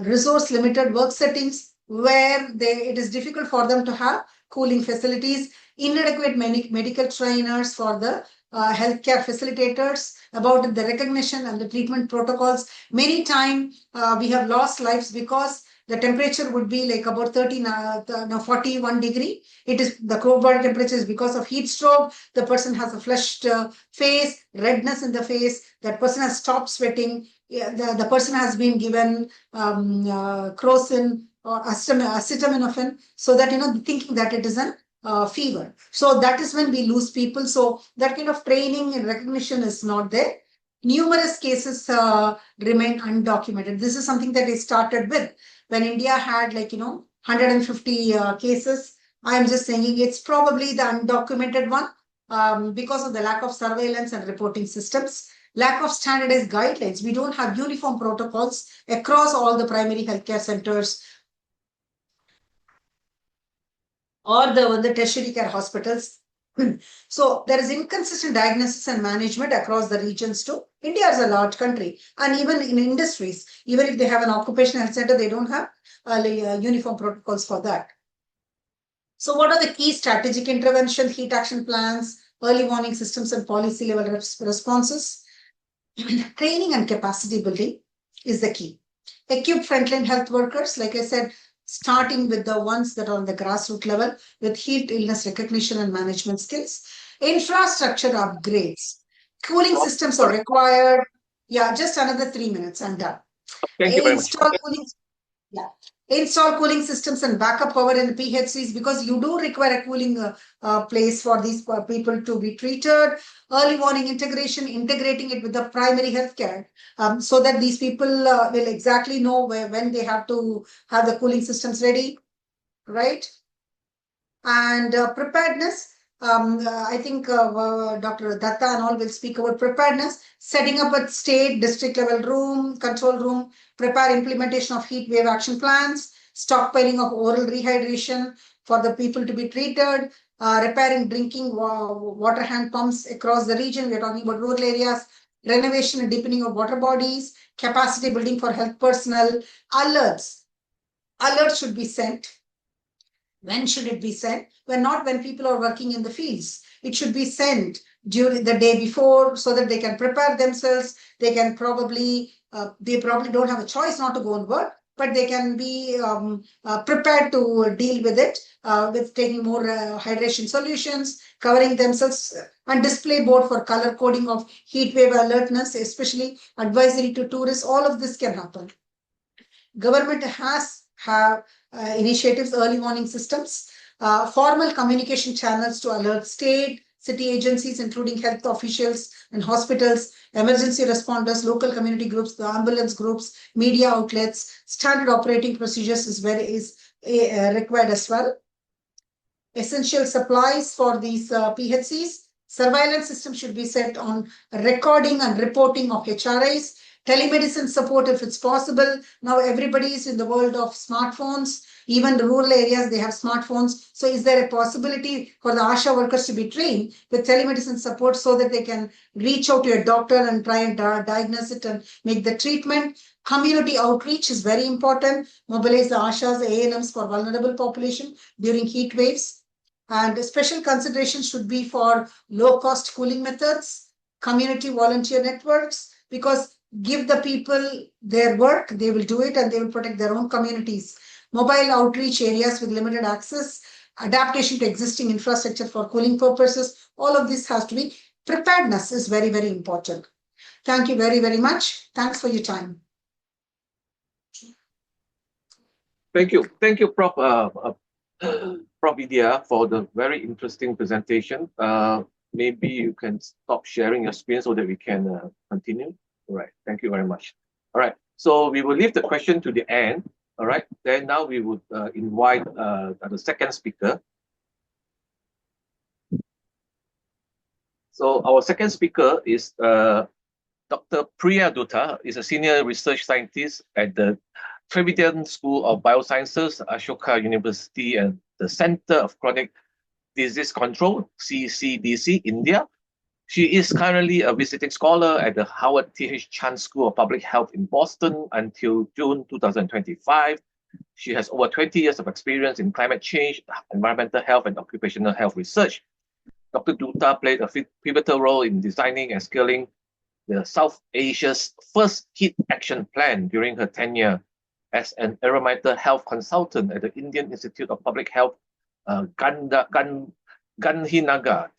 resource limited work settings where it is difficult for them to have cooling facilities, inadequate medical trainers for the healthcare facilitators about the recognition and the treatment protocols. Many times we have lost lives because the temperature would be like about 41 degree. It is the core body temperature is because of heat stroke. The person has a flushed face, redness in the face. That person has stopped sweating. The person has been given crocin or acetaminophen, so that thinking that it is an fever. So that is when we lose people. So that kind of training and recognition is not there. Numerous cases remain undocumented. This is something that I started with when India had 150 cases. I am just saying it's probably the undocumented one because of the lack of surveillance and reporting systems. Lack of standardized guidelines. We don't have uniform protocols across all the primary healthcare centers or the tertiary care hospitals. So there is inconsistent diagnosis and management across the regions too. India is a large country, and even in industries, even if they have an occupational health center, they don't have uniform protocols for that. So what are the key strategic interventions, heat action plans, early warning systems, and policy level responses? Training and capacity building is the key. Equip frontline health workers, like I said, starting with the ones that are on the grassroots level with heat illness recognition and management skills. Infrastructure upgrades. Cooling systems are required. Yeah, just another 3 minutes. I'm done. Thank you very much. Install cooling. Yeah. Install cooling systems and backup power in PHCs because you do require a cooling place for these people to be treated. Early warning integration, integrating it with the primary healthcare so that these people will exactly know when they have to have the cooling systems ready, right? And preparedness. I think Dr. Dutta and all will speak about preparedness, setting up a state, district level room, control room, prepare implementation of heat wave action plans, stockpiling of oral rehydration for the people to be treated, repairing drinking water hand pumps across the region. We're talking about rural areas, renovation and deepening of water bodies, capacity building for health personnel, alerts. Alerts should be sent. When should it be sent? Not when people are working in the fields. It should be sent during the day before so that they can prepare themselves. They probably don't have a choice not to go and work, but they can be prepared to deal with it with taking more hydration solutions, covering themselves, and display board for color coding of heat wave alertness, especially advisory to tourists. All of this can happen. Government have initiatives, early warning systems, formal communication channels to alert state, city agencies, including health officials and hospitals, emergency responders, local community groups, the ambulance groups, media outlets. Standard operating procedures is required as well. Essential supplies for these PHCs. Surveillance system should be set on recording and reporting of HRIs. Telemedicine support if it's possible. Now everybody is in the world of smartphones. Even the rural areas, they have smartphones. So is there a possibility for the ASHA workers to be trained with telemedicine support so that they can reach out to a doctor and try and diagnose it and make the treatment? Community outreach is very important. Mobilize the ASHAs, ANMs for vulnerable population during heat waves. And special consideration should be for low-cost cooling methods, community volunteer networks, because give the people their work, they will do it and they will protect their own communities. Mobile outreach areas with limited access, adaptation to existing infrastructure for cooling purposes, all of this has to be, preparedness is very, very important. Thank you very, very much. Thanks for your time. Thank you. Thank you, Prof. Prof. Vidhya, for the very interesting presentation. Maybe you can stop sharing your screen so that we can continue. All right. Thank you very much. All right. So we will leave the question to the end. All right. Then now we would invite the second speaker. So our second speaker is Dr. Priya Dutta, is a senior research scientist at the Trivedian School of Biosciences, Ashoka University, and the Center of Chronic Disease Control, CCDC, India. She is currently a visiting scholar at the Howard T.H. Chan School of Public Health in Boston until June 2025. She has over 20 years of experience in climate change, environmental health, and occupational health research. Dr. Dutta played a pivotal role in designing and scaling the South Asia's first heat action plan during her tenure as an environmental health consultant at the Indian Institute of Public Health, Gandhinagar,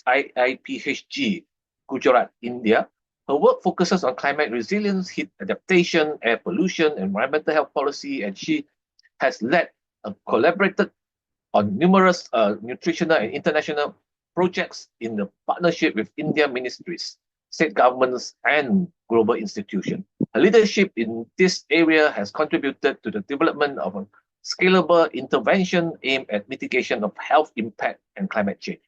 IIPHG, Gujarat, India. Her work focuses on climate resilience, heat adaptation, air pollution, environmental health policy, and she has led and collaborated on numerous nutritional and international projects in the partnership with Indian ministries, state governments, and global institutions. Her leadership in this area has contributed to the development of a scalable intervention aimed at mitigation of health impact and climate change.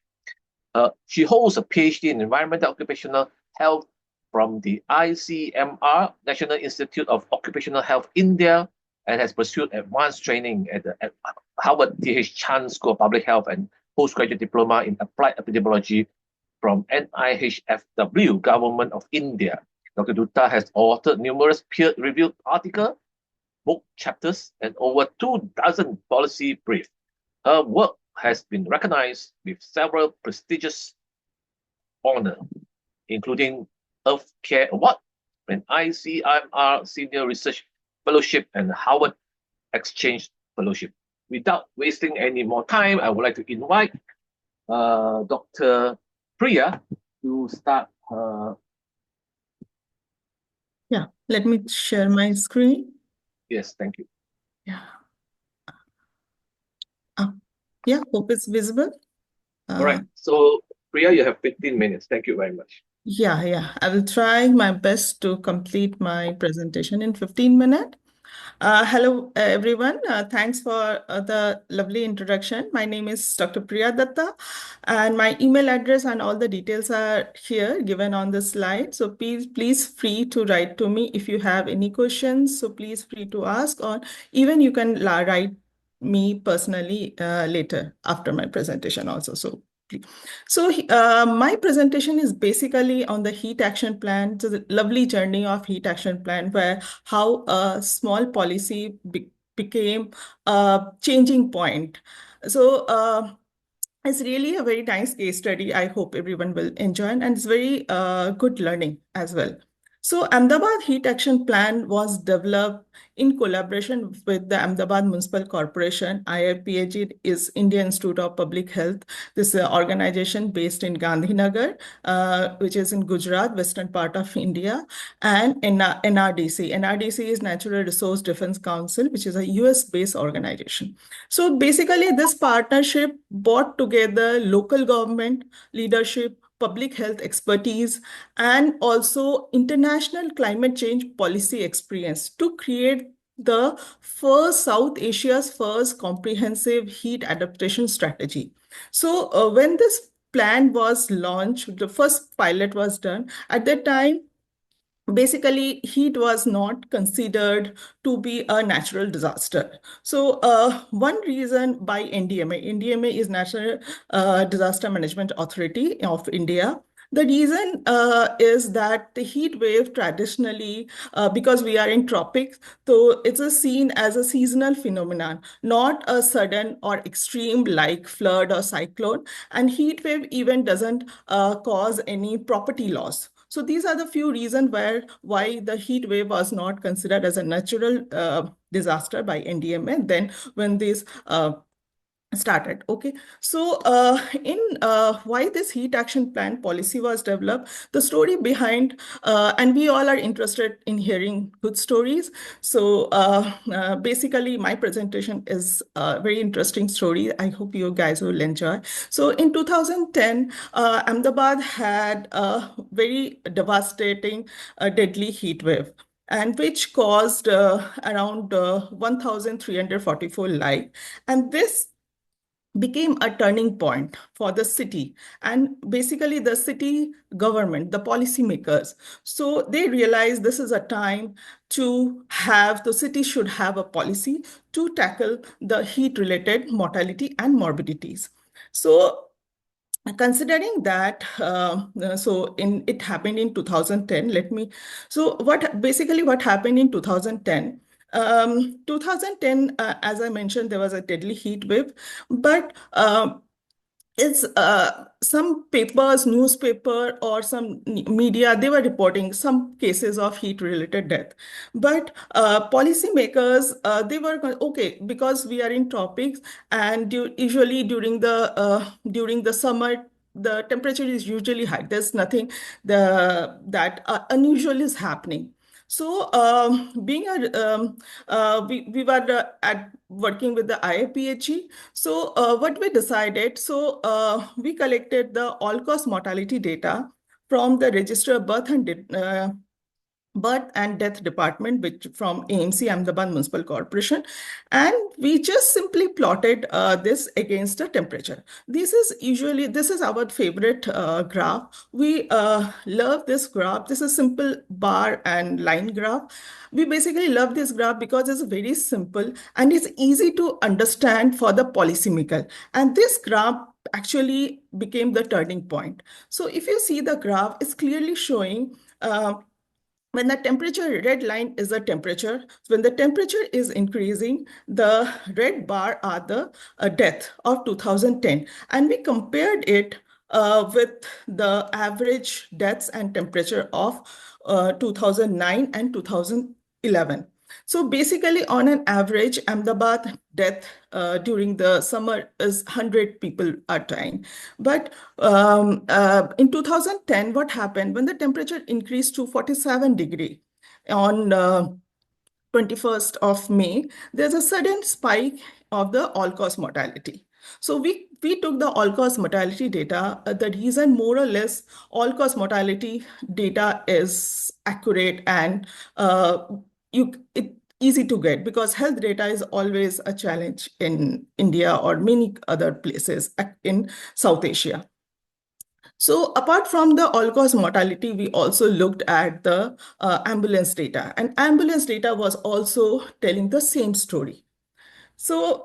She holds a PhD in environmental occupational health from the ICMR, National Institute of Occupational Health India, and has pursued advanced training at Harvard T.H. Chan School of Public Health and postgraduate diploma in applied epidemiology from NIHFW, Government of India. Dr. Dutta has authored numerous peer-reviewed articles, book chapters, and over 2 dozen policy briefs. Her work has been recognized with several prestigious honors, including Earth Care Award, an ICMR Senior Research Fellowship, and Harvard Exchange Fellowship. Without wasting any more time, I would like to invite Dr. Priya to start her. Yeah, let me share my screen. Yes, thank you. Yeah. Yeah, hope it's visible. All right. So, Priya, you have 15 minutes. Thank you very much. Yeah. I will try my best to complete my presentation in 15 minutes. Hello, everyone. Thanks for the lovely introduction. My name is Dr. Priya Dutta, and my email address and all the details are here given on the slide. So please free to write to me if you have any questions. So please free to ask, or even you can write me personally later after my presentation also. So my presentation is basically on the heat action plan. So the lovely journey of heat action plan, where how a small policy became a changing point. So it's really a very nice case study. I hope everyone will enjoy, and it's very good learning as well. So Ahmedabad Heat Action Plan was developed in collaboration with the Ahmedabad Municipal Corporation. IIPAG is Indian Institute of Public Health. This is an organization based in Gandhinagar, which is in Gujarat, western part of India, and NRDC. NRDC is Natural Resource Defense Council, which is a US-based organization. So basically, this partnership brought together local government leadership, public health expertise, and also international climate change policy experience to create the first South Asia's first comprehensive heat adaptation strategy. So when this plan was launched, the first pilot was done. At that time, basically, heat was not considered to be a natural disaster. So one reason by NDMA is National Disaster Management Authority of India. The reason is that the heat wave traditionally, because we are in tropics, so it's seen as a seasonal phenomenon, not a sudden or extreme like flood or cyclone. And heat wave even doesn't cause any property loss. So these are the few reasons why the heat wave was not considered as a natural disaster by NDMA. Then when this started. Okay, so in why this heat action plan policy was developed, the story behind, and we all are interested in hearing good stories. So basically, my presentation is a very interesting story. I hope you guys will enjoy. So in 2010, Ahmedabad had a very devastating, deadly heat wave, and which caused around 1,344 lives. And this became a turning point for the city and basically the city government, the policymakers. So they realized this is a time to have, the city should have a policy to tackle the heat-related mortality and morbidities. So considering that, it happened in 2010. What happened in 2010? 2010, as I mentioned, there was a deadly heat wave, but it's some papers, newspaper, or some media, they were reporting some cases of heat-related death. But policymakers, they were okay, because we are in tropics, and usually during the summer, the temperature is usually high. There's nothing that unusual is happening. So, being we were working with the IIPHE. So, what we decided, we collected the all-cause mortality data from the register of birth and birth and death department, which from AMC, Ahmedabad Municipal Corporation, and we just simply plotted this against the temperature. This is our favorite graph. We love this graph. This is simple bar and line graph. We basically love this graph because it's very simple and it's easy to understand for the policymaker. And this graph actually became the turning point. So if you see the graph, it's clearly showing when the temperature, red line is the temperature. So when the temperature is increasing, the red bar are the death of 2010. And we compared it with the average deaths and temperature of 2009 and 2011. So basically, on an average, Ahmedabad death during the summer is 100 people are dying. But in 2010, what happened when the temperature increased to 47 degree on 21st of May, there's a sudden spike of the all-cause mortality. So we took the all-cause mortality data. The reason more or less all-cause mortality data is accurate and it's easy to get because health data is always a challenge in India or many other places in South Asia. So apart from the all-cause mortality, we also looked at the ambulance data, and ambulance data was also telling the same story. So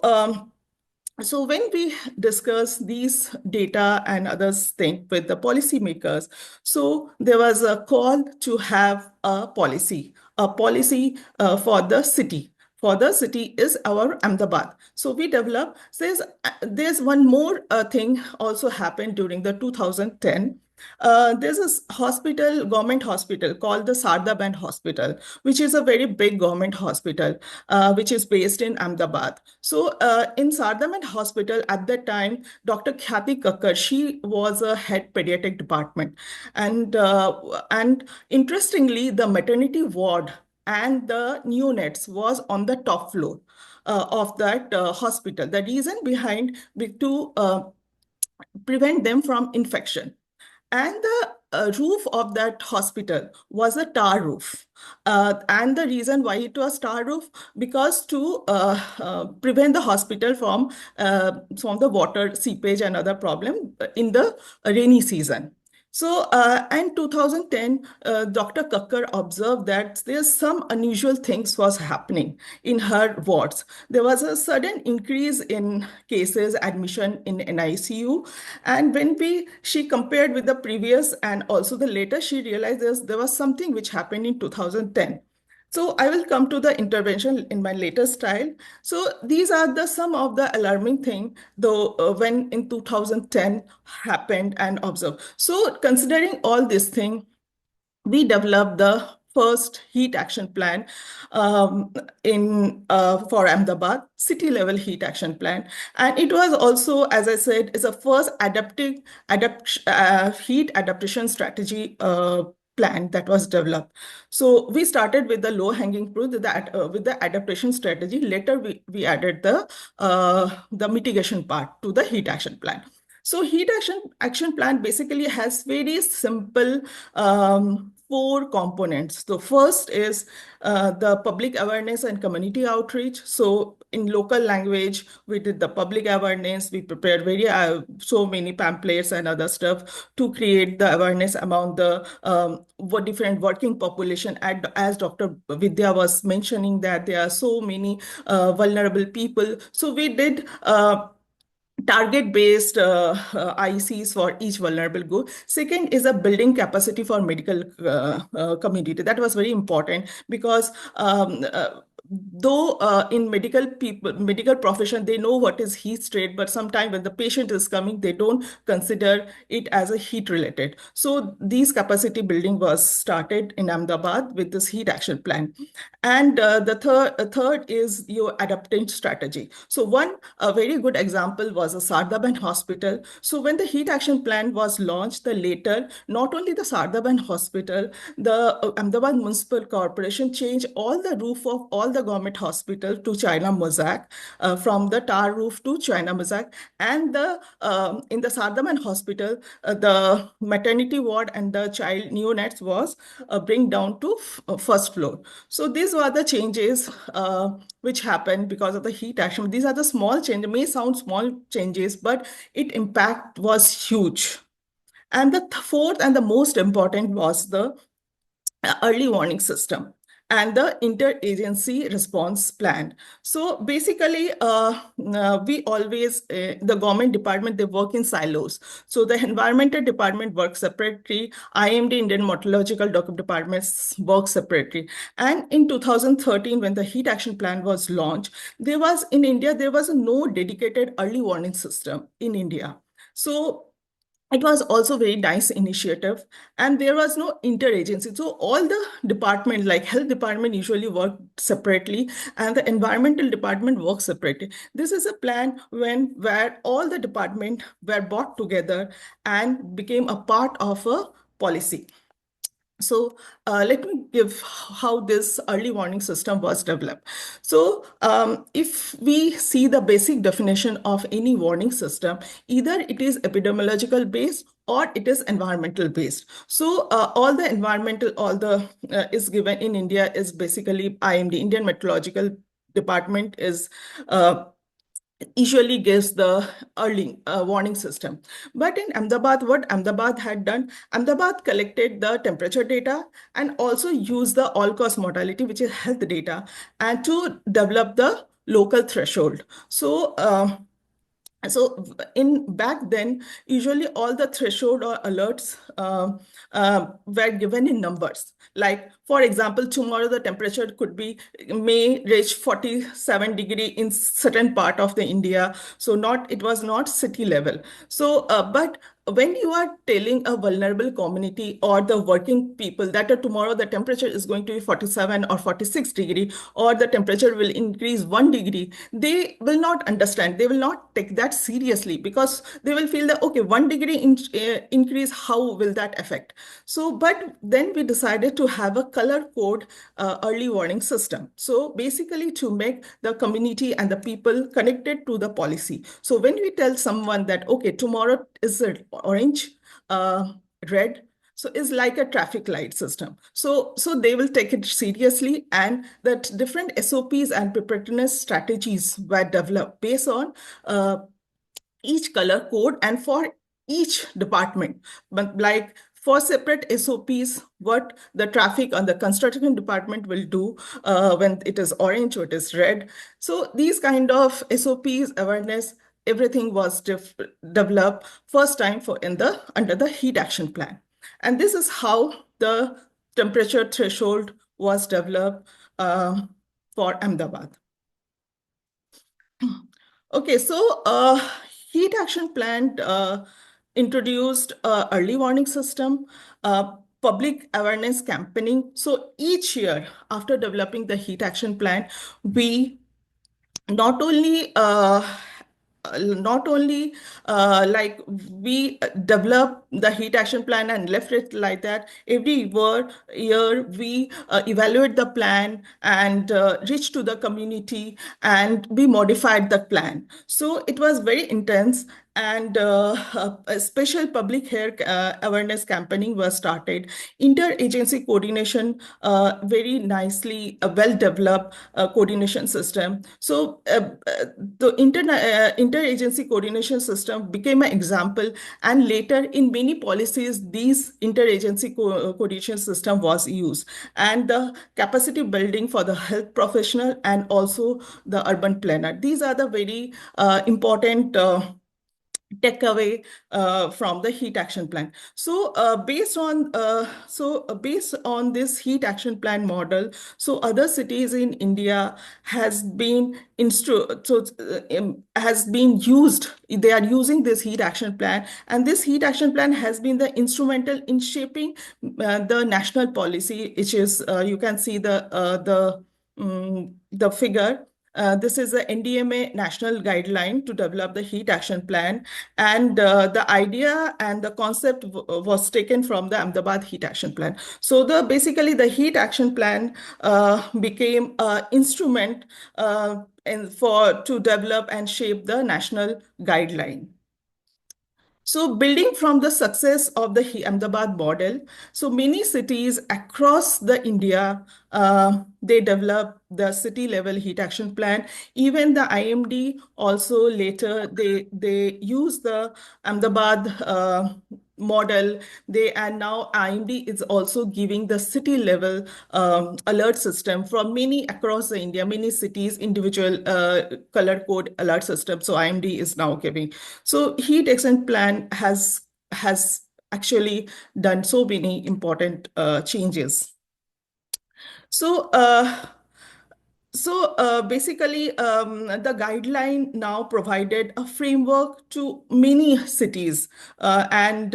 so when we discuss these data and others thing with the policymakers, so there was a call to have a policy for the city. For the city is our Ahmedabad. So we developed, there's one more thing also happened during the 2010. There's a hospital, government hospital called the Sardaban Hospital, which is a very big government hospital, which is based in Ahmedabad. So in Sardaban Hospital at that time, Dr. Khyati Kakkar, she was a head pediatric department. And interestingly, the maternity ward and the neonates was on the top floor of that hospital. The reason behind to prevent them from infection. And the roof of that hospital was a tar roof. And the reason why it was tar roof, because to prevent the hospital from the water seepage and other problem in the rainy season. So, in 2010, Dr. Kakkar observed that there's some unusual things was happening in her wards. There was a sudden increase in cases, admission in NICU. And when she compared with the previous and also the later, she realized there was something which happened in 2010. So I will come to the intervention in my later style. So these are some of the alarming thing, though, when in 2010 happened and observed. So considering all this thing, we developed the first heat action plan for Ahmedabad, city level heat action plan. And it was also, as I said, is a first heat adaptation strategy plan that was developed. So we started with the low hanging fruit with the adaptation strategy. Later, we added the mitigation part to the heat action plan. So heat action plan basically has very simple 4 components. So first is the public awareness and community outreach. So in local language, we did the public awareness. We prepared so many pamphlets and other stuff to create the awareness among the different working population. As Dr. Vidhya was mentioning that there are so many vulnerable people. So we did target-based ICs for each vulnerable group. Second is a building capacity for medical community. That was very important because though in medical profession, they know what is heat state, but sometimes when the patient is coming, they don't consider it as a heat related. So these capacity building was started in Ahmedabad with this heat action plan. And the third is your adaptation strategy. So a very good example was a Sardaban hospital. So when the heat action plan was launched, later, not only the Sardaban hospital, the Ahmedabad Municipal Corporation changed all the roof of all the government hospital to China Mosaic, from the tar roof to China Mosaic, and in the Sardaman hospital, the maternity ward and the child neonates was bring down to first floor. So these were the changes which happened because of the heat action. These are the small changes, may sound small changes, but its impact was huge. And the fourth and the most important was the early warning system and the interagency response plan. So basically, we always, the government department, they work in silos. So the environmental department works separately, IMD, Indian Meteorological Departments work separately. And in 2013, when the heat action plan was launched, in India, there was no dedicated early warning system in India. So it was also very nice initiative, and there was no interagency. So all the department, like health department, usually work separately, and the environmental department works separately. This is a plan where all the department were brought together and became a part of a policy. So let me give how this early warning system was developed. So if we see the basic definition of any warning system, either it is epidemiological based or it is environmental based. So all the is given in India is basically IMD, Indian Meteorological Department is usually gives the early warning system. But in Ahmedabad, what Ahmedabad had done, Ahmedabad collected the temperature data and also used the all-cause mortality, which is health data, and to develop the local threshold. So in back then, usually all the threshold or alerts were given in numbers. Like, for example, tomorrow the temperature may reach 47 degree in certain part of the India. So it was not city level. So, but when you are telling a vulnerable community or the working people that tomorrow the temperature is going to be 47 or 46 degree, or the temperature will increase 1 degree, they will not understand. They will not take that seriously, because they will feel that, okay, 1 degree increase, how will that affect? So, but then we decided to have a color code early warning system. So basically to make the community and the people connected to the policy. So when we tell someone that, okay, tomorrow is orange, red, so it's like a traffic light system. So they will take it seriously, and that different SOPs and preparedness strategies were developed based on each color code and for each department. But like for separate SOPs, what the traffic on the construction department will do when it is orange or it is red. So these kind of SOPs, awareness, everything was developed first time under the heat action plan. And this is how the temperature threshold was developed for Ahmedabad. Okay, so heat action plan introduced early warning system, public awareness campaigning. So each year after developing the heat action plan, we not only like we develop the heat action plan and left it like that. Every year we evaluate the plan and reach to the community, and we modified the plan. So it was very intense, and a special public health awareness campaigning was started. Interagency coordination, very nicely well-developed coordination system. So the interagency coordination system became an example, and later in many policies, these interagency coordination system was used, and the capacity building for the health professional and also the urban planner. These are the very important takeaway from the heat action plan. So based on this heat action plan model, so other cities in India has been used. They are using this heat action plan, and this heat action plan has been the instrumental in shaping the national policy, which is you can see the figure. This is a NDMA national guideline to develop the heat action plan. And the idea and the concept was taken from the Ahmedabad heat action plan. So basically the heat action plan became an instrument to develop and shape the national guideline. So building from the success of the Ahmedabad model, so many cities across the India, they develop the city level heat action plan. Even the IMD also later, they use the Ahmedabad model. And now IMD is also giving the city level alert system from many across the India, many cities, individual color code alert system. So IMD is now giving. So heat action plan has actually done so many important changes. So basically, the guideline now provided a framework to many cities and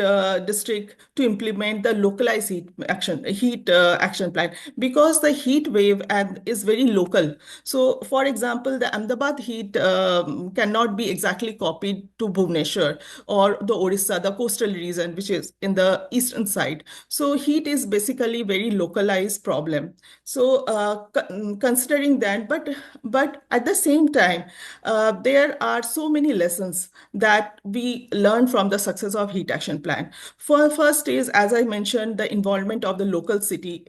district to implement the localized heat action plan, because the heat wave is very local. So, for example, the Ahmedabad heat cannot be exactly copied to Bhubaneswar or the Odisha, the coastal region, which is in the eastern side. So heat is basically very localized problem. So considering that, but at the same time, there are so many lessons that we learn from the success of heat action plan. First is, as I mentioned, the involvement of the local city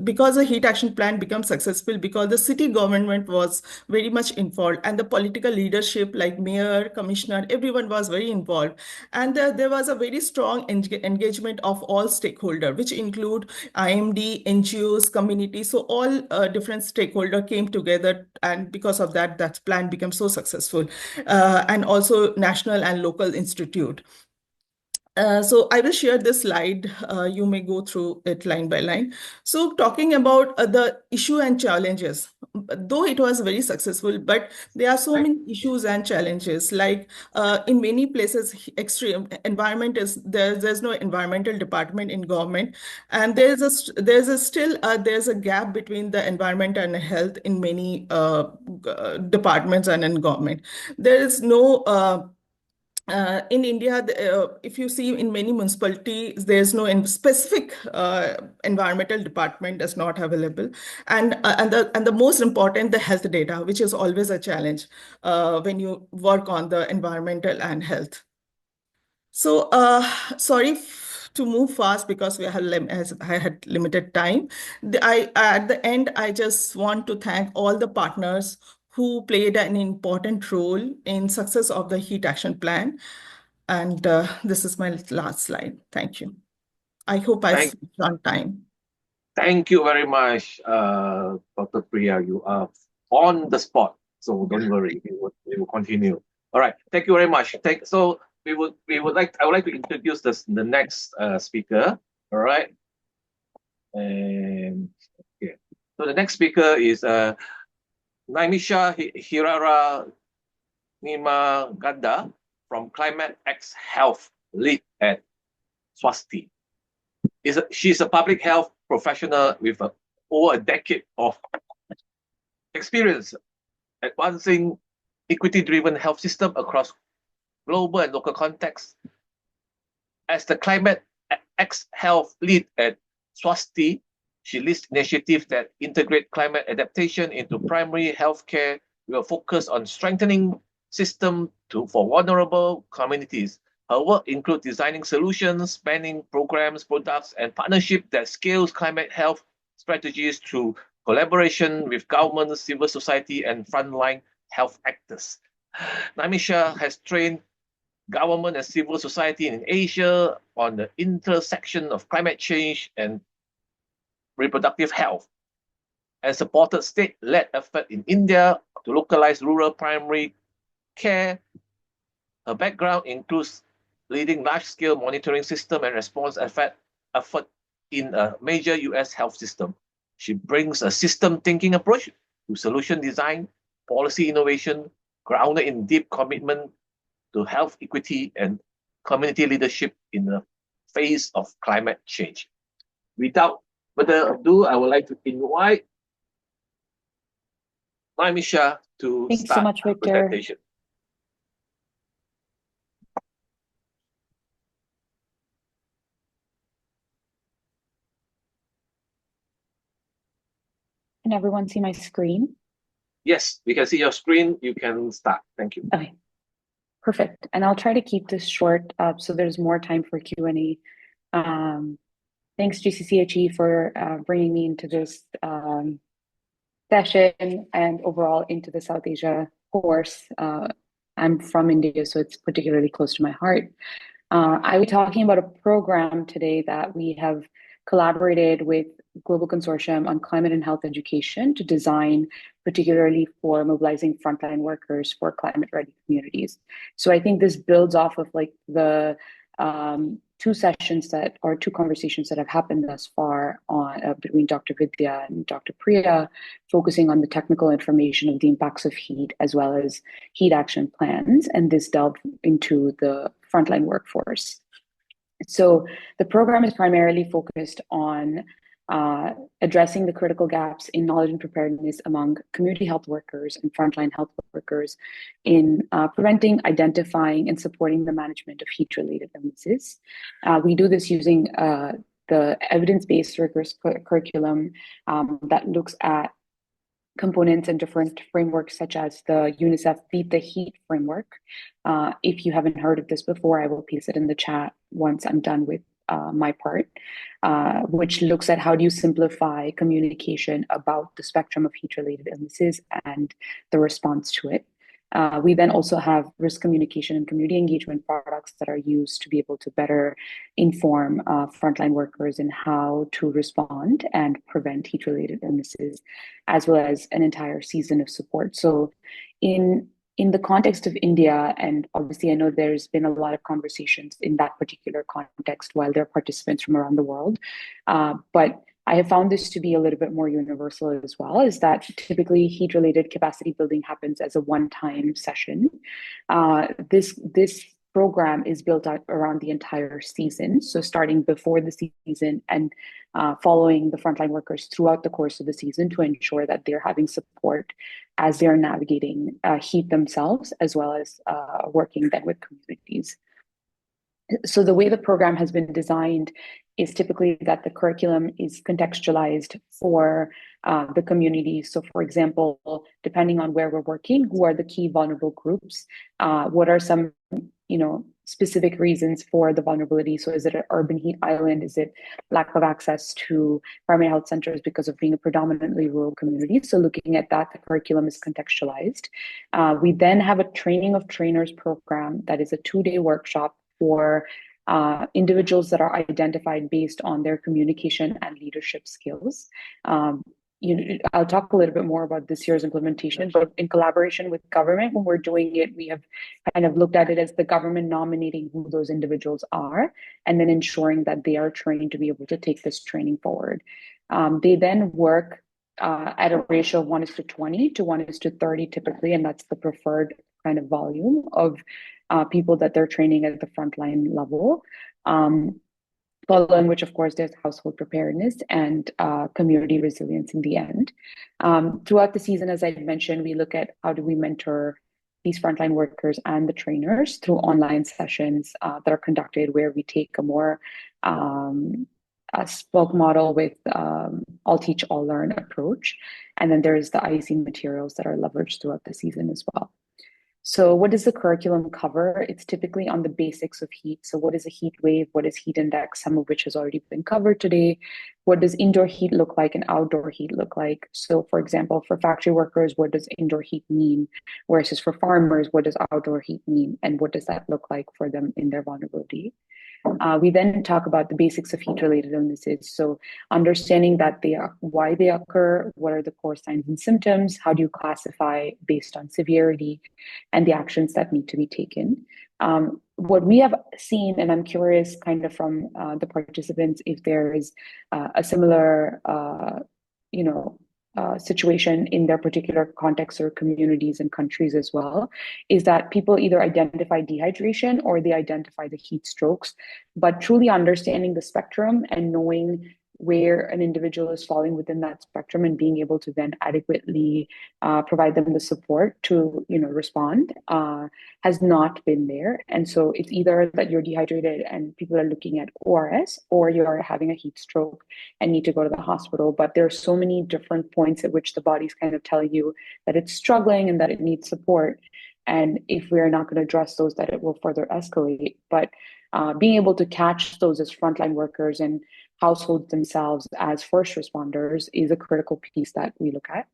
because the heat action plan becomes successful because the city government was very much involved, and the political leadership like mayor, commissioner, everyone was very involved, and there was a very strong engagement of all stakeholders, which include IMD, NGOs, community. So all different stakeholders came together, and because of that, that plan became so successful. And also national and local institute. So I will share this slide. You may go through it line by line. So talking about the issue and challenges, though it was very successful, but there are so many issues and challenges. Like in many places, extreme environment is there's no environmental department in government, and there's a gap between the environment and health in many departments and in government. There is no in India, if you see in many municipalities, there's no specific environmental department is not available, and the most important, the health data, which is always a challenge when you work on the environmental and health. So sorry to move fast because as I had limited time. At the end, I just want to thank all the partners who played an important role in success of the heat action plan. And this is my last slide. Thank you. I hope I finished on time. Thank you very much, Dr. Priya. You are on the spot, so don't worry. We will continue. All right. Thank you very much. I would like to introduce the next speaker. All right. And okay. So the next speaker is Nymisha Herrera Nimmagadda from Climate X Health Lead at Swasti. She's a public health professional with over a decade of experience advancing equity-driven health system across global and local contexts. As the Climate X Health Lead at Swasti, she leads initiatives that integrate climate adaptation into primary healthcare with a focus on strengthening system for vulnerable communities. Her work includes designing solutions, spanning programs, products, and partnerships that scales climate health strategies through collaboration with government, civil society, and frontline health actors. Nymisha has trained government and civil society in Asia on the intersection of climate change and reproductive health, and supported state-led effort in India to localize rural primary care. Her background includes leading large-scale monitoring system and response effort in a major US health system. She brings a system thinking approach to solution design, policy innovation, grounded in deep commitment to health equity and community leadership in the face of climate change. Without further ado, I would like to invite Nymisha to Thanks so start much, the Victor. presentation. Can everyone see my screen? Yes, we can see your screen. You can start. Thank you. Okay, perfect. And I'll try to keep this short so there's more time for Q&A. Thanks GCCHE for bringing me into this session and overall into the South Asia course. I'm from India, so it's particularly close to my heart. I will be talking about a program today that we have collaborated with Global Consortium on Climate and Health Education to design, particularly for mobilizing frontline workers for climate-ready communities. So I think this builds off of like the two conversations that have happened thus far on between Dr. Vidhya and Dr. Priya, focusing on the technical information of the impacts of heat as well as heat action plans, and this delved into the frontline workforce. So the program is primarily focused on addressing the critical gaps in knowledge and preparedness among community health workers and frontline health workers in preventing, identifying, and supporting the management of heat-related illnesses. We do this using the evidence-based rigorous curriculum that looks at components and different frameworks such as the UNICEF Beat the Heat framework. If you haven't heard of this before, I will paste it in the chat once I'm done with my part, which looks at how do you simplify communication about the spectrum of heat-related illnesses and the response to it. We then also have risk communication and community engagement products that are used to be able to better inform frontline workers in how to respond and prevent heat-related illnesses, as well as an entire season of support. So in the context of India, and obviously I know there's been a lot of conversations in that particular context while there are participants from around the world, but I have found this to be a little bit more universal as well, is that typically heat-related capacity building happens as a one-time session. This program is built out around the entire season, so starting before the season and following the frontline workers throughout the course of the season to ensure that they're having support as they're navigating heat themselves, as well as working then with communities. So the way the program has been designed is typically that the curriculum is contextualized for the community. So for example, depending on where we're working, who are the key vulnerable groups? What are some specific reasons for the vulnerability? So is it an urban heat island? Is it lack of access to primary health centers because of being a predominantly rural community? So looking at that, the curriculum is contextualized. We then have a training of trainers program that is a 2-day workshop for individuals that are identified based on their communication and leadership skills. I'll talk a little bit more about this year's implementation, but in collaboration with government, when we're doing it, we have kind of looked at it as the government nominating who those individuals are, and then ensuring that they are trained to be able to take this training forward. They then work at a ratio of 1:20 to 1:30 typically, and that's the preferred kind of volume of people that they're training at the frontline level. Following which, of course, there's household preparedness and community resilience in the end. Throughout the season, as I mentioned, we look at how do we mentor these frontline workers and the trainers through online sessions that are conducted where we take a more spoke model with all teach, all learn approach. And then there's the IEC materials that are leveraged throughout the season as well. So what does the curriculum cover? It's typically on the basics of heat. So what is a heat wave? What is heat index? Some of which has already been covered today. What does indoor heat look like and outdoor heat look like? So for example, for factory workers, what does indoor heat mean? Versus for farmers, what does outdoor heat mean? And what does that look like for them in their vulnerability? We then talk about the basics of heat-related illnesses. So understanding that why they occur, what are the core signs and symptoms, how do you classify based on severity, and the actions that need to be taken. What we have seen, and I'm curious kind of from the participants, if there is a similar, situation in their particular contexts or communities and countries as well, is that people either identify dehydration or they identify the heat strokes, but truly understanding the spectrum and knowing where an individual is falling within that spectrum and being able to then adequately provide them the support to, respond has not been there. And so it's either that you're dehydrated and people are looking at ORS, or you're having a heat stroke and need to go to the hospital. But there are so many different points at which the body's kind of telling you that it's struggling and that it needs support. And if we're not going to address those, that it will further escalate. But being able to catch those as frontline workers and households themselves as first responders is a critical piece that we look at.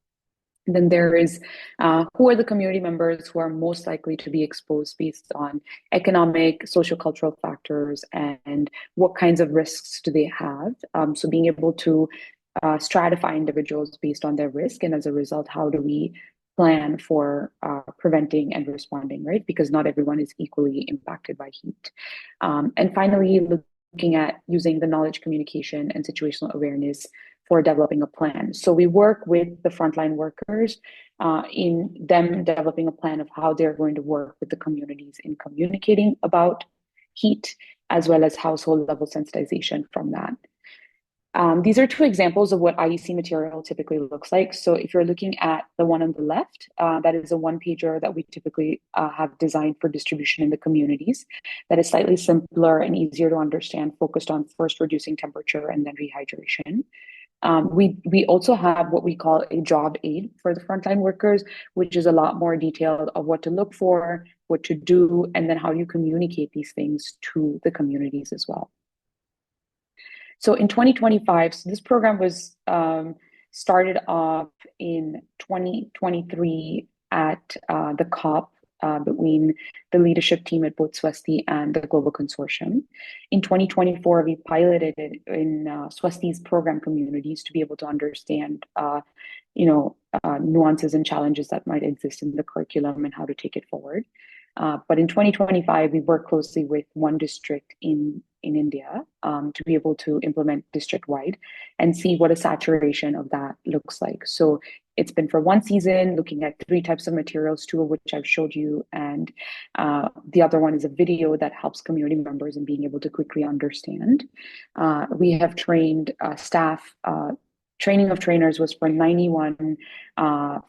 And then there is who are the community members who are most likely to be exposed based on economic, social, cultural factors, and what kinds of risks do they have. So being able to stratify individuals based on their risk, and as a result, how do we plan for preventing and responding, right? Because not everyone is equally impacted by heat. And finally, looking at using the knowledge communication and situational awareness for developing a plan. So we work with the frontline workers in them developing a plan of how they're going to work with the communities in communicating about heat, as well as household level sensitization from that. These are two examples of what IEC material typically looks like. So if you're looking at the one on the left, that is a one-pager that we typically have designed for distribution in the communities, that is slightly simpler and easier to understand, focused on first reducing temperature and then rehydration. We also have what we call a job aid for the frontline workers, which is a lot more detailed of what to look for, what to do, and then how you communicate these things to the communities as well. So in 2025, so this program was started off in 2023 at the COP between the leadership team at both Swasti and the Global Consortium. In 2024, we piloted it in Swasti's program communities to be able to understand, nuances and challenges that might exist in the curriculum and how to take it forward. But in 2025, we worked closely with one district in India to be able to implement district-wide and see what a saturation of that looks like. So it's been for one season, looking at 3 types of materials, 2 of which I've showed you, and the other one is a video that helps community members in being able to quickly understand. We have trained staff. Training of trainers was for 91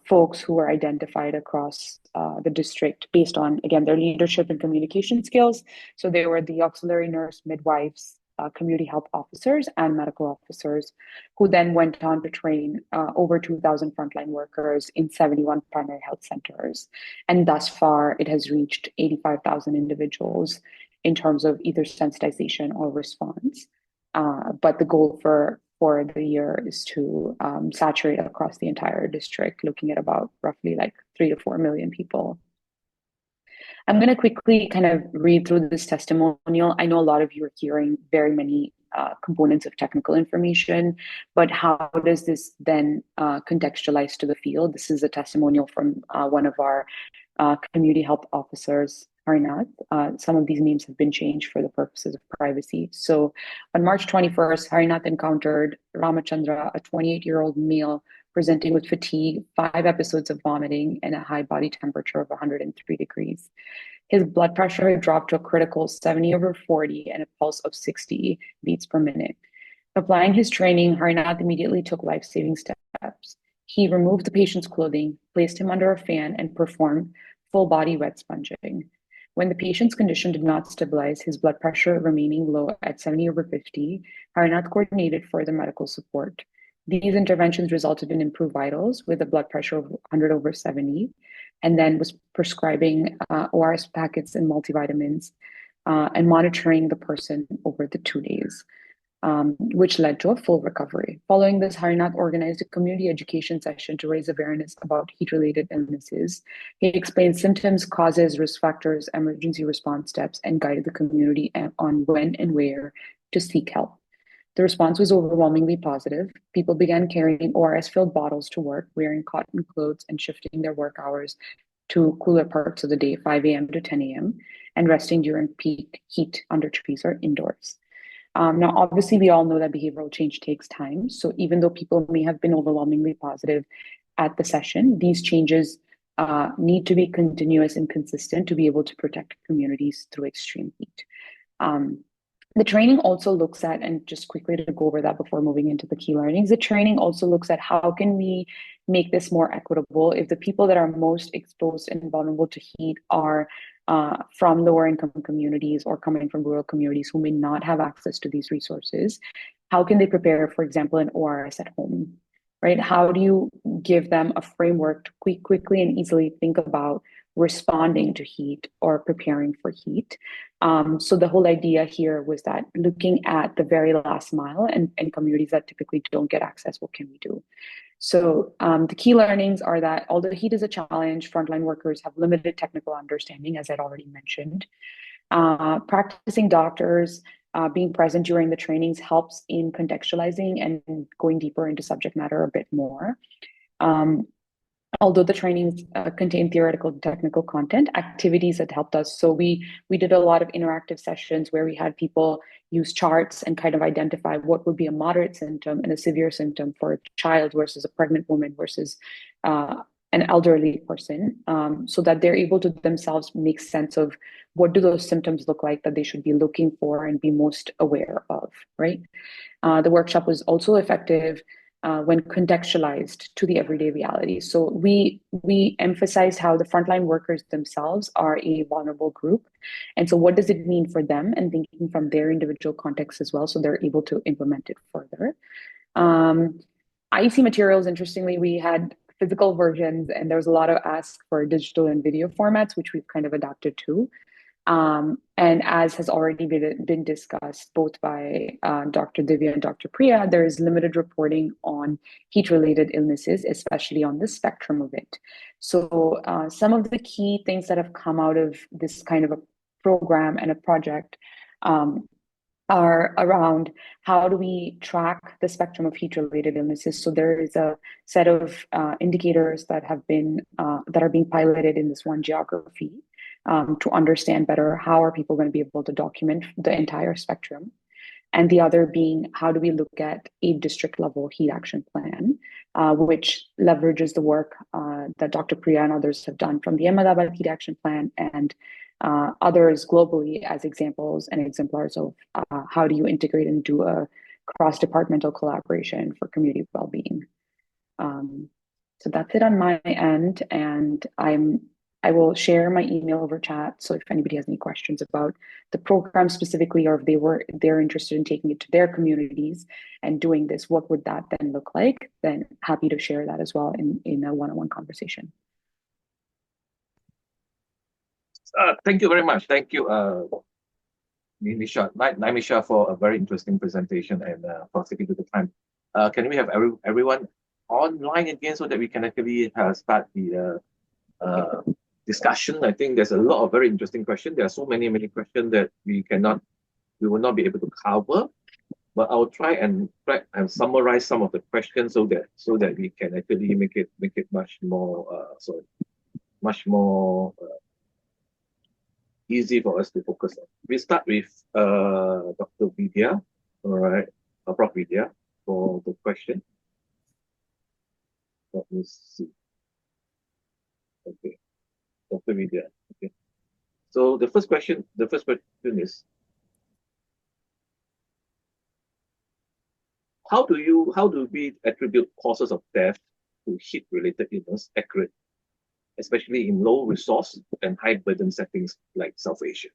folks who were identified across the district based on, again, their leadership and communication skills. So they were the auxiliary nurse, midwives, community health officers, and medical officers, who then went on to train over 2,000 frontline workers in 71 primary health centers. And thus far, it has reached 85,000 individuals in terms of either sensitization or response. But the goal for the year is to saturate across the entire district, looking at about roughly like 3 to 4 million people. I'm going to quickly kind of read through this testimonial. I know a lot of you are hearing very many components of technical information, but how does this then contextualize to the field? This is a testimonial from one of our community health officers, Harinath. Some of these names have been changed for the purposes of privacy. So on March 21st, Harinath encountered Ramachandra, a 28-year-old male presenting with fatigue, 5 episodes of vomiting, and a high body temperature of 103 degrees. His blood pressure had dropped to a critical 70/40 and a pulse of 60 beats per minute. Applying his training, Harinath immediately took life-saving steps. He removed the patient's clothing, placed him under a fan, and performed full-body wet sponging. When the patient's condition did not stabilize, his blood pressure remaining low at 70/50, Harinath coordinated further medical support. These interventions resulted in improved vitals with a blood pressure of 100/70, and then was prescribing ORS packets and multivitamins and monitoring the person over the 2 days, which led to a full recovery. Following this, Harinath organized a community education session to raise awareness about heat-related illnesses. He explained symptoms, causes, risk factors, emergency response steps, and guided the community on when and where to seek help. The response was overwhelmingly positive. People began carrying ORS-filled bottles to work, wearing cotton clothes, and shifting their work hours to cooler parts of the day, 5 a.m. to 10 a.m., and resting during peak heat under trees or indoors. Now, obviously, we all know that behavioral change takes time. So even though people may have been overwhelmingly positive at the session, these changes need to be continuous and consistent to be able to protect communities through extreme heat. The training also looks at, and just quickly to go over that before moving into the key learnings, the training also looks at how can we make this more equitable if the people that are most exposed and vulnerable to heat are from lower income communities or coming from rural communities who may not have access to these resources. How can they prepare, for example, an ORS at home, right? How do you give them a framework to quickly and easily think about responding to heat or preparing for heat? So the whole idea here was that looking at the very last mile and communities that typically don't get access, what can we do? So the key learnings are that although heat is a challenge, frontline workers have limited technical understanding, as I'd already mentioned. Practicing doctors being present during the trainings helps in contextualizing and going deeper into subject matter a bit more. Although the trainings contain theoretical and technical content, activities that helped us. So we did a lot of interactive sessions where we had people use charts and kind of identify what would be a moderate symptom and a severe symptom for a child versus a pregnant woman versus an elderly person, so that they're able to themselves make sense of what do those symptoms look like that they should be looking for and be most aware of, right? The workshop was also effective when contextualized to the everyday reality. So we emphasize how the frontline workers themselves are a vulnerable group. And so what does it mean for them, and thinking from their individual context as well, so they're able to implement it further. IEC materials, interestingly, we had physical versions and there was a lot of ask for digital and video formats, which we've kind of adapted to. And as has already been discussed both by Dr. Divya and Dr. Priya, there is limited reporting on heat-related illnesses, especially on the spectrum of it. So some of the key things that have come out of this kind of a program and a project are around how do we track the spectrum of heat-related illnesses. So there is a set of indicators that have been that are being piloted in this one geography. To understand better how are people going to be able to document the entire spectrum. And the other being, how do we look at a district level heat action plan, which leverages the work that Dr. Priya and others have done from the Ahmedabad heat action plan and others globally as examples and exemplars of how do you integrate and do a cross-departmental collaboration for community well-being. So that's it on my end, and I will share my email over chat. So if anybody has any questions about the program specifically, or if they're interested in taking it to their communities and doing this, what would that then look like? Then happy to share that as well in a one-on-one conversation. Thank you very much. Thank you, Nymisha, for a very interesting presentation and for sticking to the time. Can we have everyone online again so that we can actually start the discussion? I think there's a lot of very interesting questions. There are so many questions that we will not be able to cover. But I'll try and summarize some of the questions so that we can actually make it much more easy for us to focus on. We start with Dr. Vidhya, all right, Prof. Vidhya, for the question. Let me see. Okay. Dr. Vidhya. Okay. So the first question is, how do we attribute causes of death to heat-related illness accurate, especially in low resource and high burden settings like South Asia?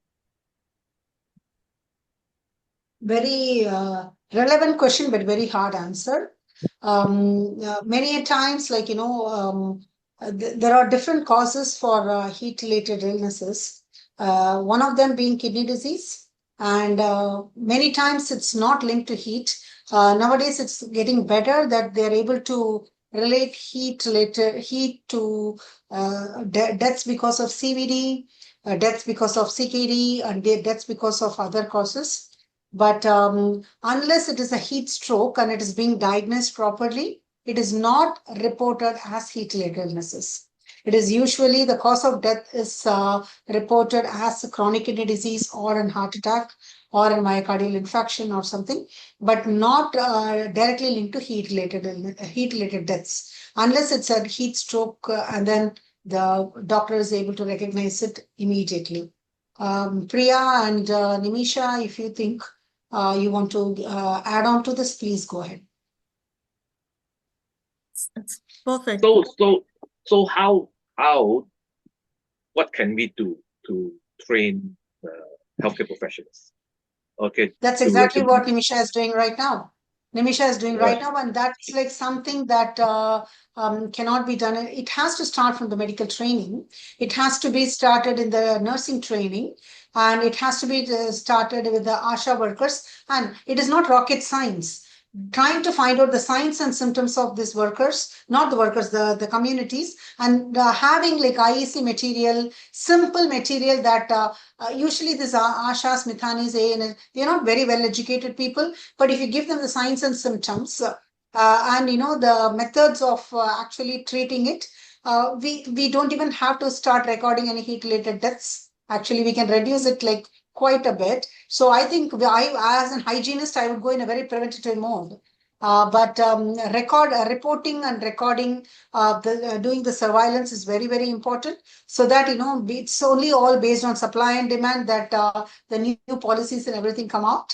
Very relevant question, but very hard answer. Many times, like, there are different causes for heat-related illnesses. One of them being kidney disease, and many times it's not linked to heat. Nowadays, it's getting better that they're able to relate heat to deaths because of CVD, deaths because of CKD, and deaths because of other causes. But unless it is a heat stroke and it is being diagnosed properly, it is not reported as heat-related illnesses. It is usually the cause of death is reported as a chronic kidney disease or a heart attack or a myocardial infarction or something, but not directly linked to heat-related deaths. Unless it's a heat stroke and then the doctor is able to recognize it immediately. Priya and Nymisha, if you think you want to add on to this, please go ahead. It's perfect. So how what can we do to train healthcare professionals? Okay. That's exactly what Nymisha is doing right now. Nymisha is doing right now, and that's like something that cannot be done. It has to start from the medical training. It has to be started in the nursing training, and it has to be started with the ASHA workers. And it is not rocket science. Trying to find out the signs and symptoms of these workers, not the workers, the communities, and having like IEC material, simple material that usually these Ashas, Mithanis, ANS, they're not very well educated people, but if you give them the signs and symptoms and the methods of actually treating it, we don't even have to start recording any heat related deaths. Actually, we can reduce it like quite a bit. So I think as a hygienist, I would go in a very preventative mode. But reporting and recording, doing the surveillance is very, very important. So that, it's only all based on supply and demand that the new policies and everything come out.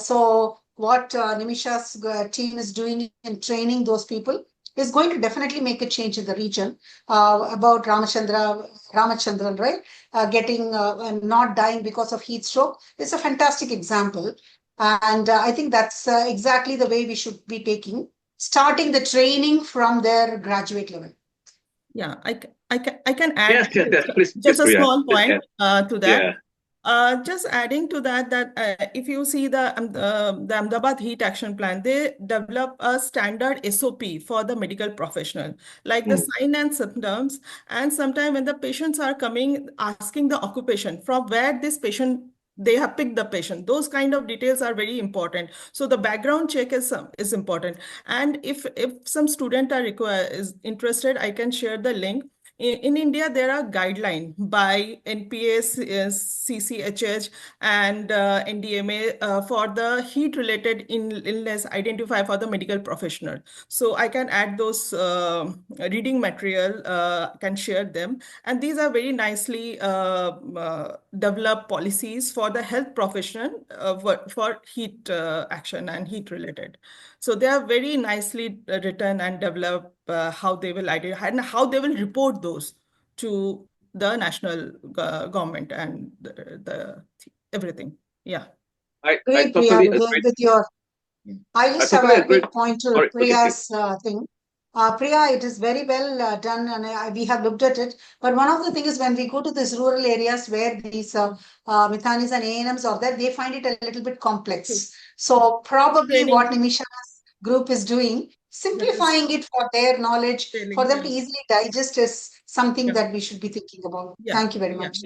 So what Nymisha's team is doing in training those people is going to definitely make a change in the region. About Ramachandra, right? Getting and not dying because of heat stroke is a fantastic example. And I think that's exactly the way we should be starting the training from their graduate level. Yeah, I can add please, just a Priya, small point to that. Yeah. Just adding to that, if you see the Ahmedabad Heat Action Plan, they develop a standard SOP for the medical professional, like the sign and symptoms. And sometimes when the patients are coming, asking the occupation from where this patient they have picked the patient. Those kind of details are very important. So the background check is important. And if some student is interested, I can share the link. In India, there are guidelines by NPS, CCHH, and NDMA for the heat-related illness identified for the medical professional. So I can add those reading material, can share them. And these are very nicely developed policies for the health professional for heat action and heat-related. So they are very nicely written and developed how they will identify and how they will report those to the national government and the everything. Yeah. I Great, totally Priya, agree. with your. I just have a quick point to Sorry, Priya's thing. Priya, it is very well done, and we have looked at it. But one of the things is when we go to these rural areas where these Mithanis and ANMs are there, they find it a little bit complex. So probably what Nymisha's group is doing, simplifying it for their knowledge, for them to easily digest is something that we should be thinking about. Thank you very much.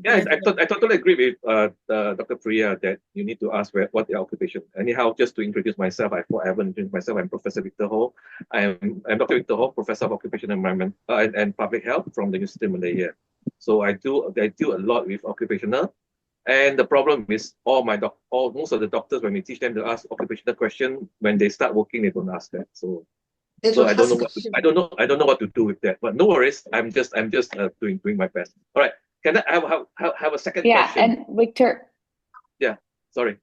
I totally agree with Dr. Priya that you need to ask what the occupation. Anyhow, just to introduce myself, I haven't introduced myself. I'm Professor Victor Ho. I'm Dr. Victor Ho, Professor of Occupational Environment and Public Health from the University of Malaya. So I do a lot with occupational. And the problem is most of the doctors, when we teach them to ask occupational question, when they start working, they don't ask that. So I don't know what to do with that. But no worries. I'm just doing my best. All right. Can I have a second question? Yeah, and Victor. Yeah. Sorry,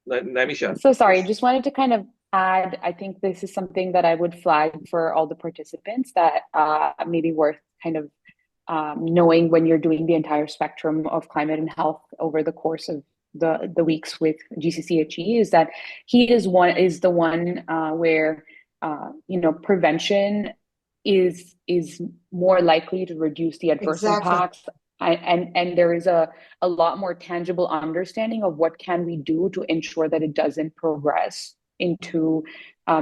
Nymisha. So sorry. Just wanted to kind of add. I think this is something that I would flag for all the participants that may be worth kind of knowing when you're doing the entire spectrum of climate and health over the course of the weeks with GCCHE is that heat is the one where prevention is more likely to reduce the adverse impacts. And there is a lot more tangible understanding of what can we do to ensure that it doesn't progress into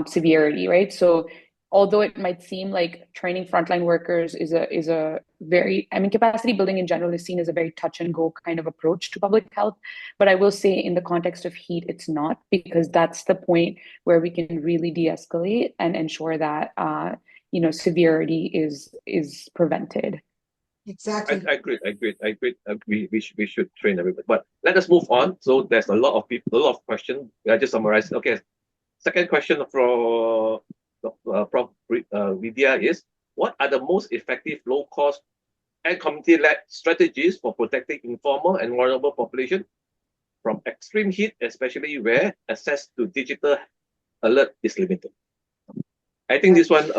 severity, right? So although it might seem like training frontline workers is a very, capacity building in general is seen as a very touch and go kind of approach to public health. But I will say in the context of heat, it's not, because that's the point where we can really de-escalate and ensure that, severity is prevented. Exactly. I agree. We should train everybody. But let us move on. So there's a lot of questions. I just summarized. Okay. Second question from Prof. Vidhya is, what are the most effective low-cost and community-led strategies for protecting informal and vulnerable population? from extreme heat, especially where access to digital alert is limited? I think this one,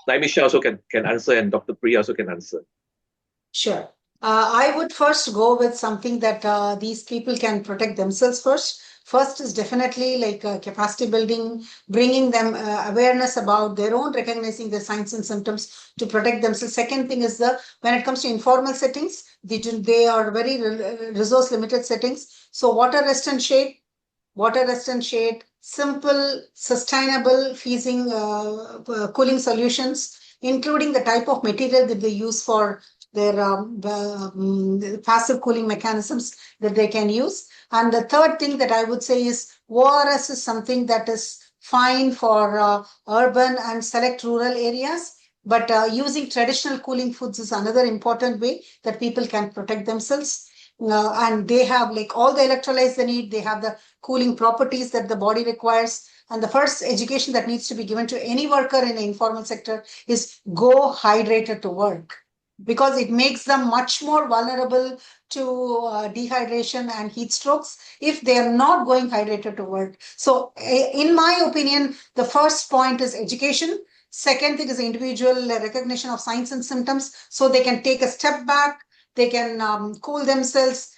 Nymisha also can answer, and Dr. Priya also can answer. Sure. I would first go with something that these people can protect themselves first. First is definitely like capacity building, bringing them awareness about their own, recognizing the signs and symptoms to protect themselves. Second thing is when it comes to informal settings, they are very resource limited settings. So water, rest and shade, simple, sustainable freezing, cooling solutions, including the type of material that they use for their passive cooling mechanisms that they can use. And the third thing that I would say is ORS is something that is fine for urban and select rural areas. But using traditional cooling foods is another important way that people can protect themselves. And they have like all the electrolytes they need. They have the cooling properties that the body requires. And the first education that needs to be given to any worker in the informal sector is go hydrated to work, because it makes them much more vulnerable to dehydration and heat strokes if they are not going hydrated to work. So in my opinion, the first point is education. Second thing is individual recognition of signs and symptoms, so they can take a step back, they can cool themselves,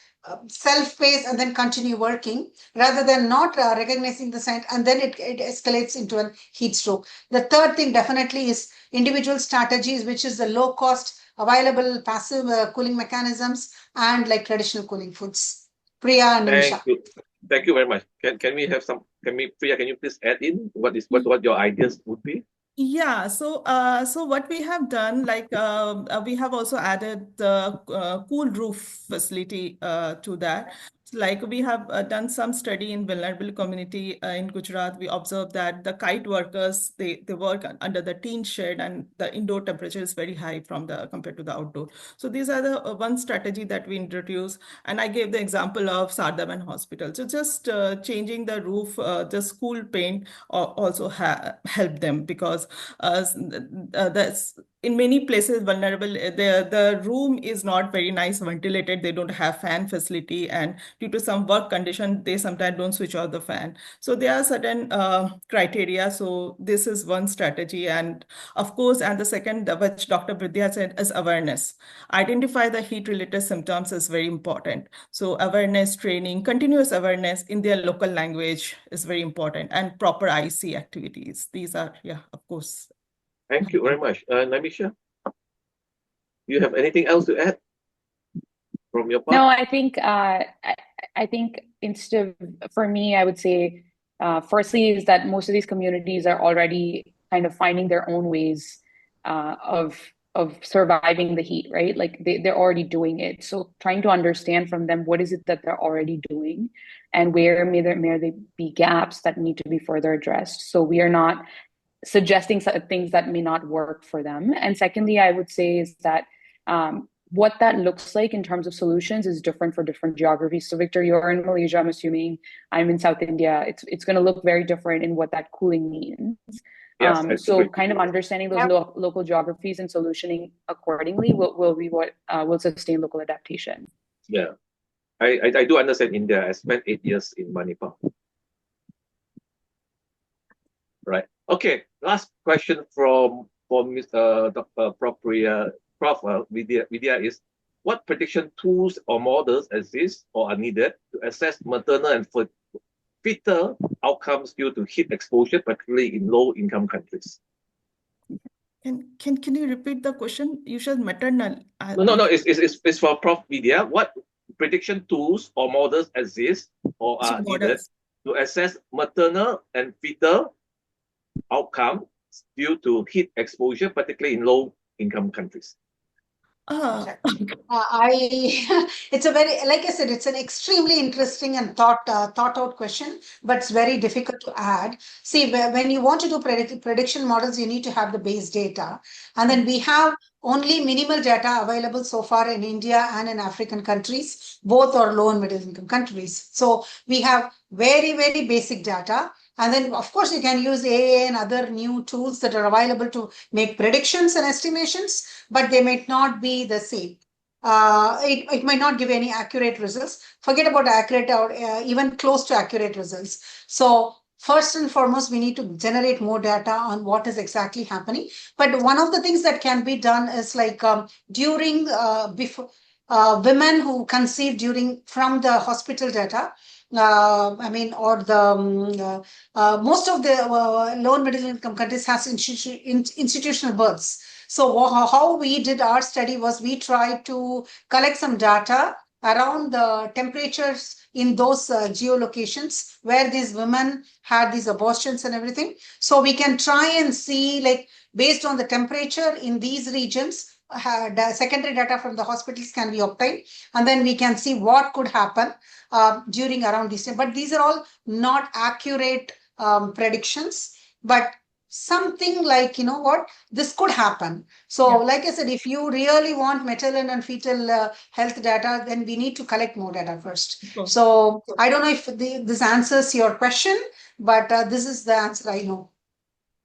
self-pace, and then continue working, rather than not recognizing the sign, and then it escalates into a heat stroke. The third thing definitely is individual strategies, which is the low cost available passive cooling mechanisms and like traditional cooling foods. Priya and Nymisha. Thank you very much. Can we have some? Priya, can you please add in what your ideas would be? Yeah, so what we have done, like we have also added the cool roof facility to that. Like we have done some study in vulnerable community in Gujarat. We observed that the kite workers, they work under the teen shed, and the indoor temperature is very high compared to the outdoor. So these are the one strategy that we introduced. And I gave the example of Sardaman Hospital. So just changing the roof, just cool paint also help them, because that's in many places vulnerable. The room is not very nice ventilated. They don't have fan facility, and due to some work condition, they sometimes don't switch off the fan. So there are certain criteria. So this is one strategy, and of course, and the second, which Dr. Vidhya said, is awareness. Identify the heat-related symptoms is very important. So awareness training, continuous awareness in their local language is very important, and proper IC activities. These are, yeah, of course. Thank you very much. Nymisha, do you have anything else to add from your part? No, I think instead of, for me, I would say, firstly, is that most of these communities are already kind of finding their own ways of surviving the heat, right? Like they're already doing it. So trying to understand from them, what is it that they're already doing, and where may there be gaps that need to be further addressed. So we are not suggesting things that may not work for them. And secondly, I would say is that what that looks like in terms of solutions is different for different geographies. So Victor, you're in Malaysia, I'm assuming. I'm in South India. It's going to look very different in what that cooling means. Yes, so kind of understanding those local geographies and solutioning accordingly will be what will sustain local adaptation. Yeah, I do understand India. I spent 8 years in Manipur. Right. Okay. Last question from Mr. Dr. Priya, Prof. Vidhya is, what prediction tools or models exist or are needed to assess maternal and fetal outcomes due to heat exposure, particularly in low-income countries? Can you repeat the question? You said maternal. No. It's for Prof. Vidhya. What prediction tools or models exist or are needed to assess maternal and fetal outcomes due to heat exposure, particularly in low-income countries? It's a very, like I said, it's an extremely interesting and thought out question, but it's very difficult to add. See, when you want to do prediction models, you need to have the base data, and then we have only minimal data available so far in India and in African countries. Both are low and middle income countries. So we have very, very basic data. And then, of course, you can use AI and other new tools that are available to make predictions and estimations, but they may not be the same. it might not give any accurate results. Forget about accurate or even close to accurate results. So first and foremost, we need to generate more data on what is exactly happening. But one of the things that can be done is like during before women who conceive during from the hospital data. I mean, or the most of the low and middle income countries has institutional births. So how we did our study was we tried to collect some data around the temperatures in those geolocations where these women had these abortions and everything. So we can try and see, like, based on the temperature in these regions, secondary data from the hospitals can be obtained, and then we can see what could happen during around this time. But these are all not accurate predictions, but something like, you know what, this could happen. So Yeah. like I said, if you really want maternal and fetal health data, then we need to collect more data first. Cool. So I don't know if this answers your question, but this is the answer I know.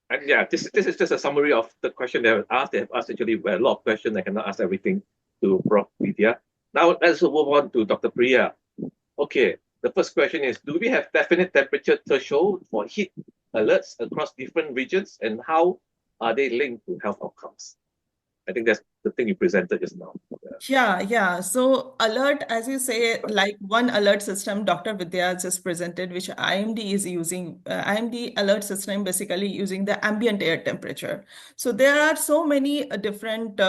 And yeah, this is just a summary of the question they have asked. They have asked actually a lot of questions. I cannot ask everything to Prof. Vidhya. Now let's move on to Dr. Priya. Okay, the first question is, do we have definite temperature threshold for heat alerts across different regions, and how are they linked to health outcomes? I think that's the thing you presented just now. Yeah. So alert, as you say, like one alert system Dr. Vidya just presented, which IMD is using. IMD alert system basically using the ambient air temperature. So there are so many different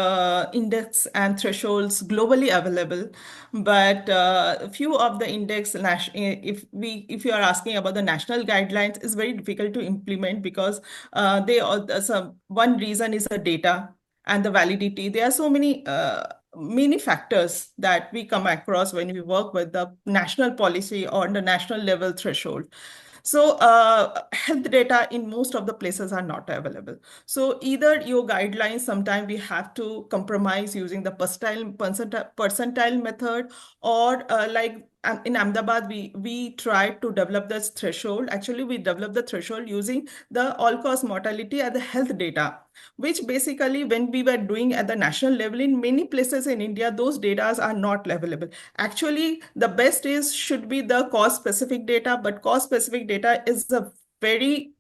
index and thresholds globally available, but a few of the index, if you are asking about the national guidelines, is very difficult to implement because one reason is the data and the validity. There are so many factors that we come across when we work with the national policy or the national level threshold. So health data in most of the places are not available. So either your guidelines, sometimes we have to compromise using the percentile method, or like in Ahmedabad, we tried to develop this threshold. Actually, we developed the threshold using the all-cause mortality and the health data, which basically when we were doing at the national level in many places in India, those data are not available. Actually, the best should be the cause specific data, but cause specific data is a very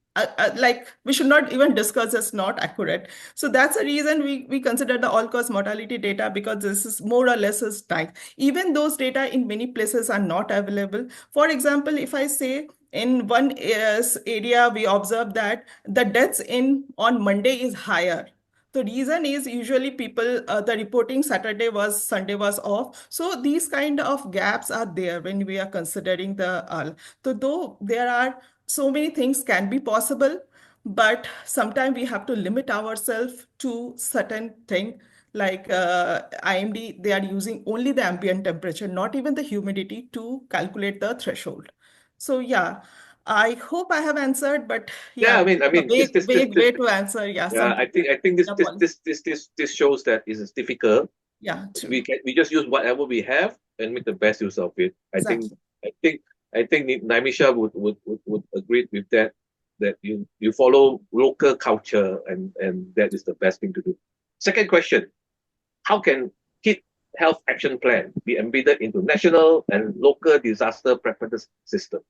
like we should not even discuss, it's not accurate. So that's the reason we consider the all-cause mortality data, because this is more or less is tight. Even those data in many places are not available. For example, if I say in one area, we observe that the deaths on Monday is higher. The reason is usually people, the reporting Sunday was off. So these kind of gaps are there when we are considering so though there are so many things can be possible, but sometimes we have to limit ourselves to certain thing. Like IMD, they are using only the ambient temperature, not even the humidity, to calculate the threshold. So yeah, I hope I have answered, but Yeah, yeah, I mean, a this, this, this, vague this way to answer. Yeah, yeah, something. I think this, Yeah, this, this, this, this, this shows that it is difficult. Yeah, We true. just use whatever we have and make the best use of it. Exactly. I think Nymisha would agree with that. That you follow local culture, and that is the best thing to do. Second question: how can heat health action plan be embedded into national and local disaster preparedness system?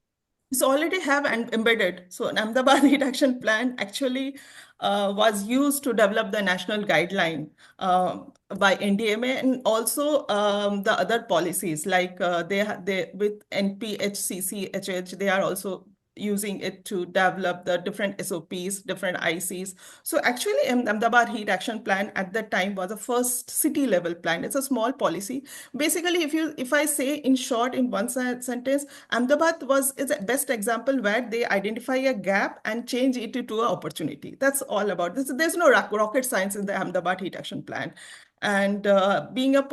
It's already have embedded. So an Ahmedabad heat action plan actually was used to develop the national guideline by NDMA, and also the other policies like they with NPHCCHH, they are also using it to develop the different SOPs, different ICs. So actually, Ahmedabad heat action plan at that time was a first city level plan. It's a small policy. Basically, if I say in short in one sentence, Ahmedabad is a best example where they identify a gap and change it into an opportunity. That's all about this. There's no rocket science in the Ahmedabad heat action plan. And being a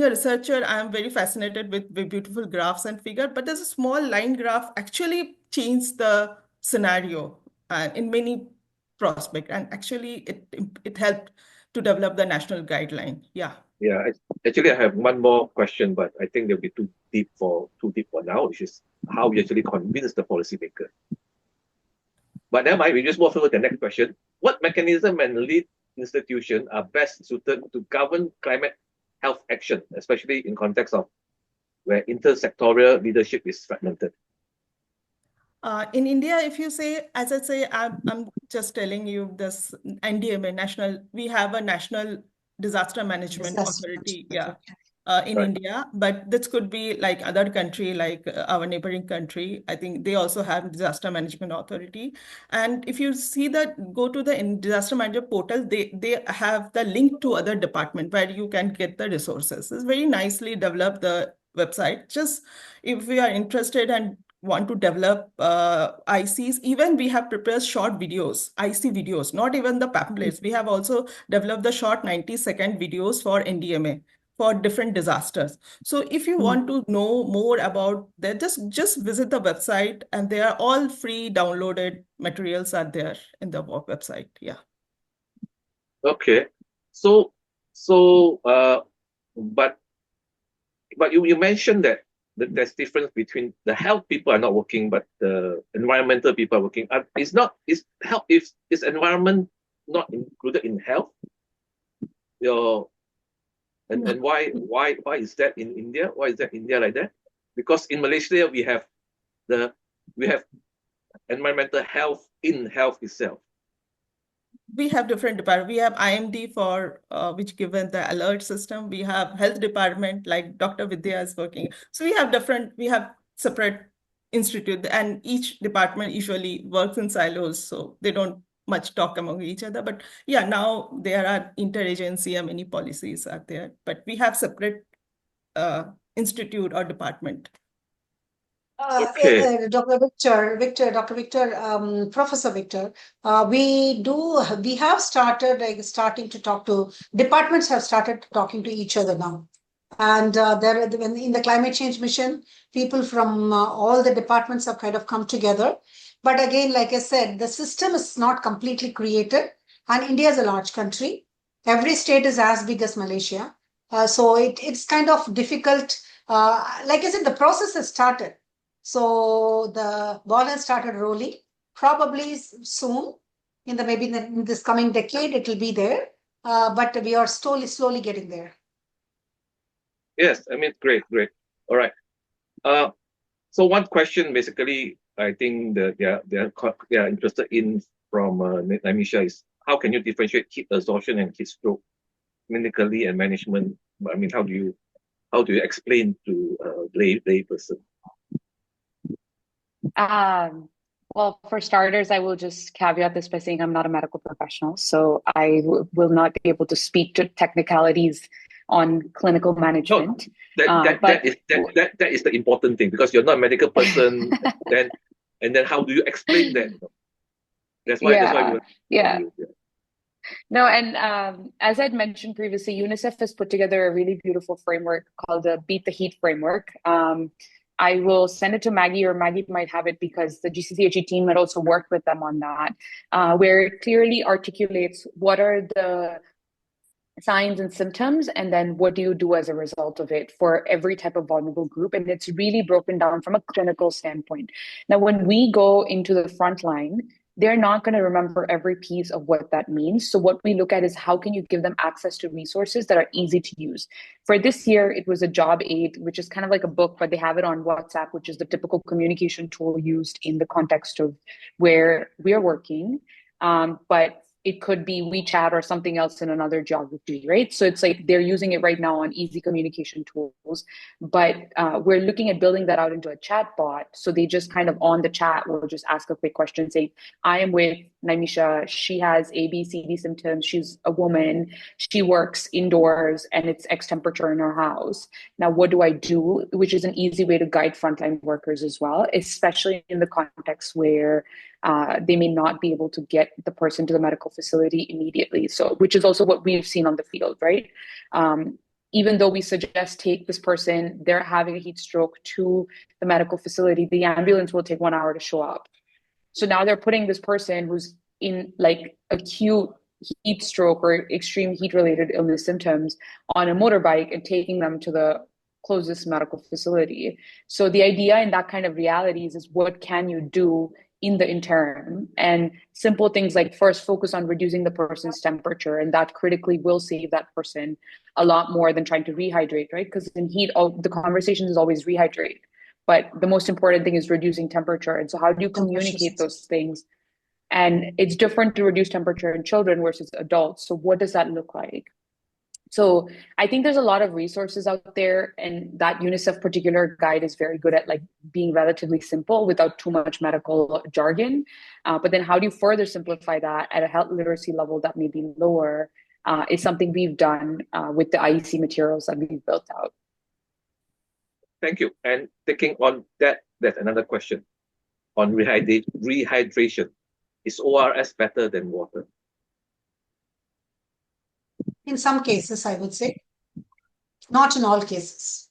researcher, I'm very fascinated with beautiful graphs and figure, but there's a small line graph actually changed the scenario in many prospect. And actually it helped to develop the national guideline. Yeah. Yeah, actually, I have one more question, but I think they'll be too deep for now, which is how we actually convince the policymaker. But never mind, we just move to the next question. What mechanism and lead institution are best suited to govern climate health action, especially in context of where intersectorial leadership is fragmented? In India, if you say, as I say, I'm just telling you this NDMA, we have a National Disaster Management Authority, in Right. India, but this could be like other country, like our neighboring country. I think they also have Disaster Management Authority. And if you see that, go to the Disaster Management portal, they have the link to other department where you can get the resources. It's very nicely developed, the website. Just if we are interested and want to develop ICs, even we have prepared short videos, IC videos, not even the pamphlets. We have also developed the short 90-second videos for NDMA for different disasters. So if you want to know more about that, just visit the website, and they are all free downloaded materials are there in the website. Yeah. Okay. But you mentioned that there's difference between the health people are not working, but the environmental people are working. Is environment not included in health? And why is that in India? Why is that India like that? Because in Malaysia we have environmental health in health itself. We have different departments. We have IMD for which given the alert system. We have health department like Dr. Vidhya is working. So we have separate institute, and each department usually works in silos, so they don't much talk among each other. But yeah, now there are interagency and many policies are there, but we have separate institute or department. Okay. Dr. Victor, Professor Victor, we have started starting to talk to departments have started talking to each other now, and in the climate change mission, people from all the departments have kind of come together. But again, like I said, the system is not completely created, and India is a large country. Every state is as big as Malaysia, so it's kind of difficult. Like I said, the process has started. So the ball has started rolling. Probably soon, maybe in this coming decade, it will be there. But we are slowly getting there. Yes, I mean, great. All right. So one question, basically, I think they are interested in from Nymisha is how can you differentiate heat exhaustion and heat stroke clinically and management? I mean, how do you explain to a lay person? Well, for starters, I will just caveat this by saying I'm not a medical professional, so I will not be able to speak to technicalities on clinical management. No, that is the important thing, because you're not a medical person. then how do you explain that? That's why we No, and as I'd mentioned previously, UNICEF has put together a really beautiful framework called the Beat the Heat framework. I will send it to Maggie, or Maggie might have it because the GCCHE team had also worked with them on that, where it clearly articulates what are the signs and symptoms, and then what do you do as a result of it for every type of vulnerable group. And it's really broken down from a clinical standpoint. Now, when we go into the front line, they're not going to remember every piece of what that means. So what we look at is how can you give them access to resources that are easy to use. For this year, it was a job aid, which is kind of like a book, but they have it on WhatsApp, which is the typical communication tool used in the context of where we're working. But it could be WeChat or something else in another geography, right? So it's like they're using it right now on easy communication tools, but we're looking at building that out into a chat bot. So they just kind of on the chat will just ask a quick question saying, I am with Nymisha, she has A, B, C, D symptoms, she's a woman, she works indoors and it's X temperature in her house. Now, what do I do? Which is an easy way to guide frontline workers as well, especially in the context where they may not be able to get the person to the medical facility immediately. So, which is also what we've seen on the field, right? Even though we suggest take this person, they're having a heat stroke to the medical facility, the ambulance will take 1 hour to show up. So now they're putting this person who's in like acute heat stroke or extreme heat related illness symptoms on a motorbike and taking them to the closest medical facility. So the idea in that kind of realities is what can you do in the interim. And simple things like first focus on reducing the person's temperature, and that critically will save that person a lot more than trying to rehydrate, right? Because in heat, the conversation is always rehydrate, but the most important thing is reducing temperature. And so how do you communicate those things? And it's different to reduce temperature in children versus adults. So what does that look like? So I think there's a lot of resources out there, and that UNICEF particular guide is very good at like being relatively simple without too much medical jargon. But then how do you further simplify that at a health literacy level that may be lower is something we've done with the IEC materials that we've built out. Thank you. And taking on that, that's another question on rehydration. Is ORS better than water? In some cases, I would say, not in all cases.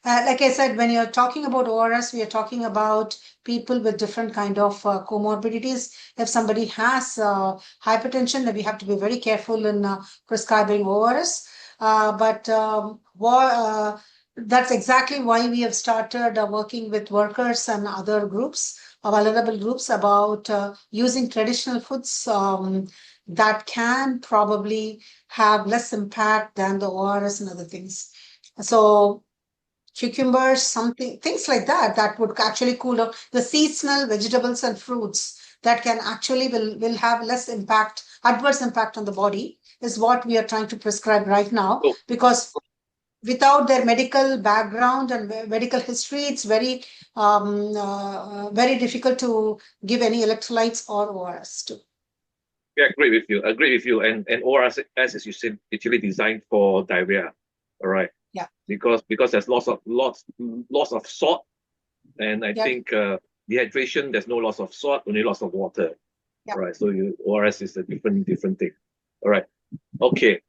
Like I said, when you're talking about ORS, we are talking about people with different kind of comorbidities. If somebody has hypertension, then we have to be very careful in prescribing ORS. That's exactly why we have started working with workers and other groups, vulnerable groups, about using traditional foods that can probably have less impact than the ORS and other things. So cucumbers, things like that would actually cool down. The seasonal vegetables and fruits that can actually will have less impact, adverse impact on the body is what we are trying to prescribe right now, because without their medical background and medical history, it's very difficult to give any electrolytes or ORS to. Yeah, agree with you. And ORS, as you said, actually designed for diarrhea. All right. Yeah. Because there's lots of salt, and I think dehydration, there's no loss of salt, only loss of water. Yeah. Right. So ORS is a different thing. All right. Okay.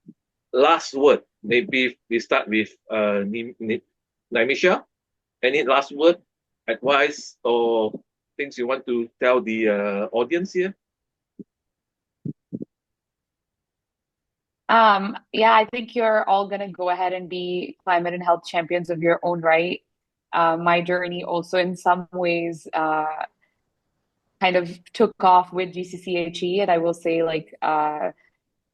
Last word. Maybe we start with Nymisha. Any last word, advice, or things you want to tell the audience here? I think you're all going to go ahead and be climate and health champions of your own right. My journey also in some ways kind of took off with GCCHE, and I will say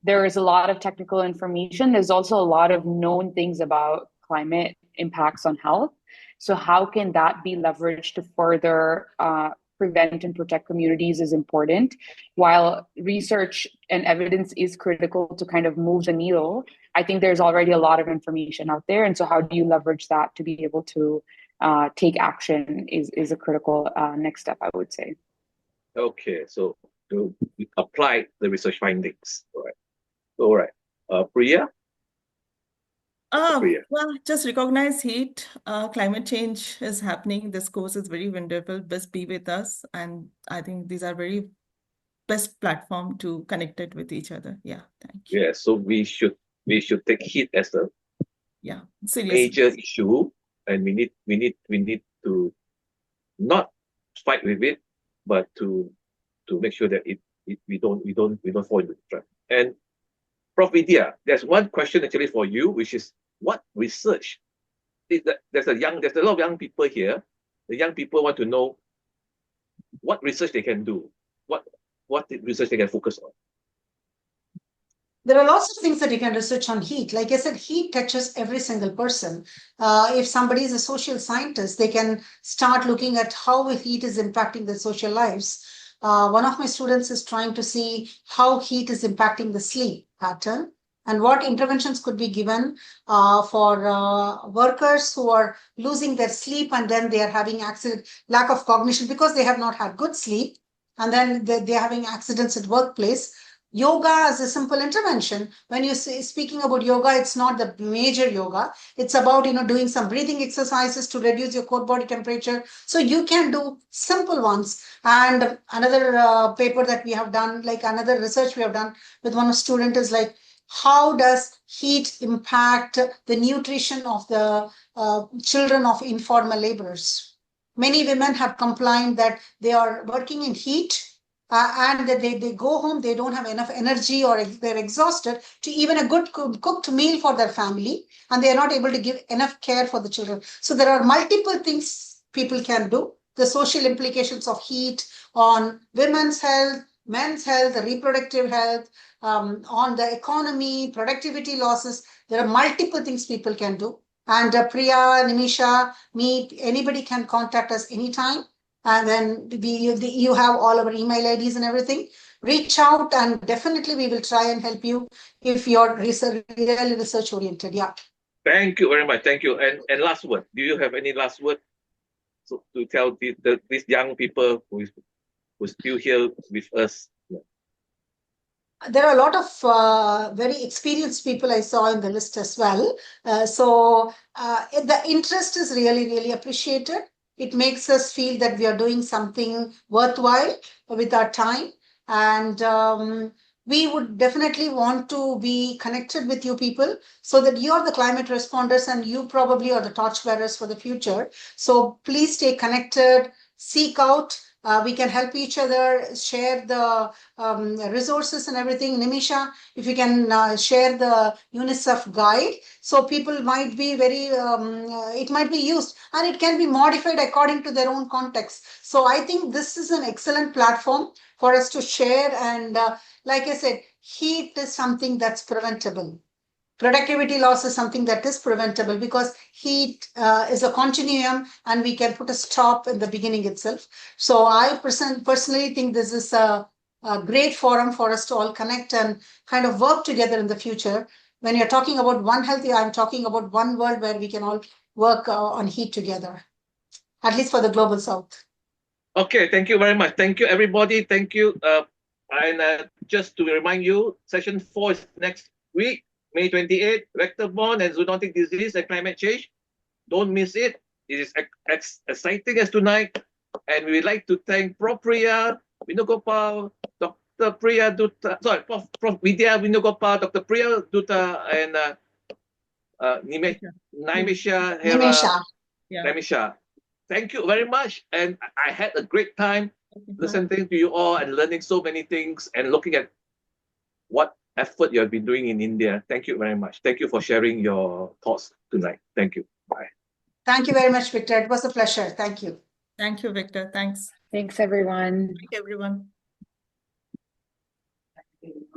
there is a lot of technical information. There's also a lot of known things about climate impacts on health. So how can that be leveraged to further prevent and protect communities is important. While research and evidence is critical to kind of move the needle, I think there's already a lot of information out there. And so how do you leverage that to be able to take action is a critical next step, I would say. Okay, so to apply the research findings. All right. Priya? Priya. Well, just recognize heat. Climate change is happening. This course is very wonderful. Best be with us. And I think these are very best platform to connect it with each other. Yeah, thank you. Yeah, so we should take heat as a major issue, and we need to not fight with it, but to make sure that we don't fall into the trap. And Prof. Vidhya, there's one question actually for you, which is what research? There's a lot of young people here. The young people want to know what research they can do, what research they can focus on. There are lots of things that you can research on heat. Like I said, heat touches every single person. If somebody is a social scientist, they can start looking at how heat is impacting their social lives. One of my students is trying to see how heat is impacting the sleep pattern and what interventions could be given for workers who are losing their sleep, and then they are having lack of cognition because they have not had good sleep, and then they are having accidents at workplace. Yoga is a simple intervention. When you say speaking about yoga, it's not the major yoga. It's about doing some breathing exercises to reduce your core body temperature. So you can do simple ones. And another paper that we have done, like another research we have done with one student, is like, how does heat impact the nutrition of the children of informal laborers? Many women have complained that they are working in heat. And that they go home, they don't have enough energy, or they're exhausted to even a good cooked meal for their family, and they are not able to give enough care for the children. So there are multiple things people can do. the social implications of heat on women's health, men's health, reproductive health, on the economy, productivity losses. There are multiple things people can do. And Priya, Nymisha, me, anybody can contact us anytime. And then you have all our email IDs and everything. Reach out and definitely we will try and help you if you're really research oriented. Yeah. Thank you very much. Thank you. And last word. Do you have any last word to tell these young people who still here with us? There are a lot of very experienced people I saw in the list as well. So the interest is really, really appreciated. It makes us feel that we are doing something worthwhile with our time. And we would definitely want to be connected with you people so that you are the climate responders and you probably are the torchbearers for the future. So please stay connected, seek out. We can help each other, share the resources and everything. Nymisha, if you can share the UNICEF guide, so people might be it might be used and it can be modified according to their own context. So I think this is an excellent platform for us to share. And like I said, heat is something that's preventable. Productivity loss is something that is preventable because heat is a continuum and we can put a stop in the beginning itself. So I personally think this is a great forum for us to all connect and kind of work together in the future. When you're talking about one healthy, I'm talking about one world where we can all work on heat together, at least for the global south. Okay, thank you very much. Thank you, everybody. Thank you. And just to remind you, session 4 is next week. May 28th, vector-borne and zoonotic disease and climate change. Don't miss it. It is as exciting as tonight. And we would like to thank Prof. Priya, Venugopal, Dr. Priya, Dutta, sorry, Prof. Vidhya, Venugopal, Dr. Priya, Dutta, and Nymisha, Herrera, Nymisha. Thank you very much. And I had a great time listening to you all and learning so many things and looking at what effort you have been doing in India. Thank you very much. Thank you for sharing your thoughts tonight. Thank you. Bye. Thank you very much, Victor. It was a pleasure. Thank you. Thank you, Victor. Thanks. Thanks, everyone. Thank you, everyone.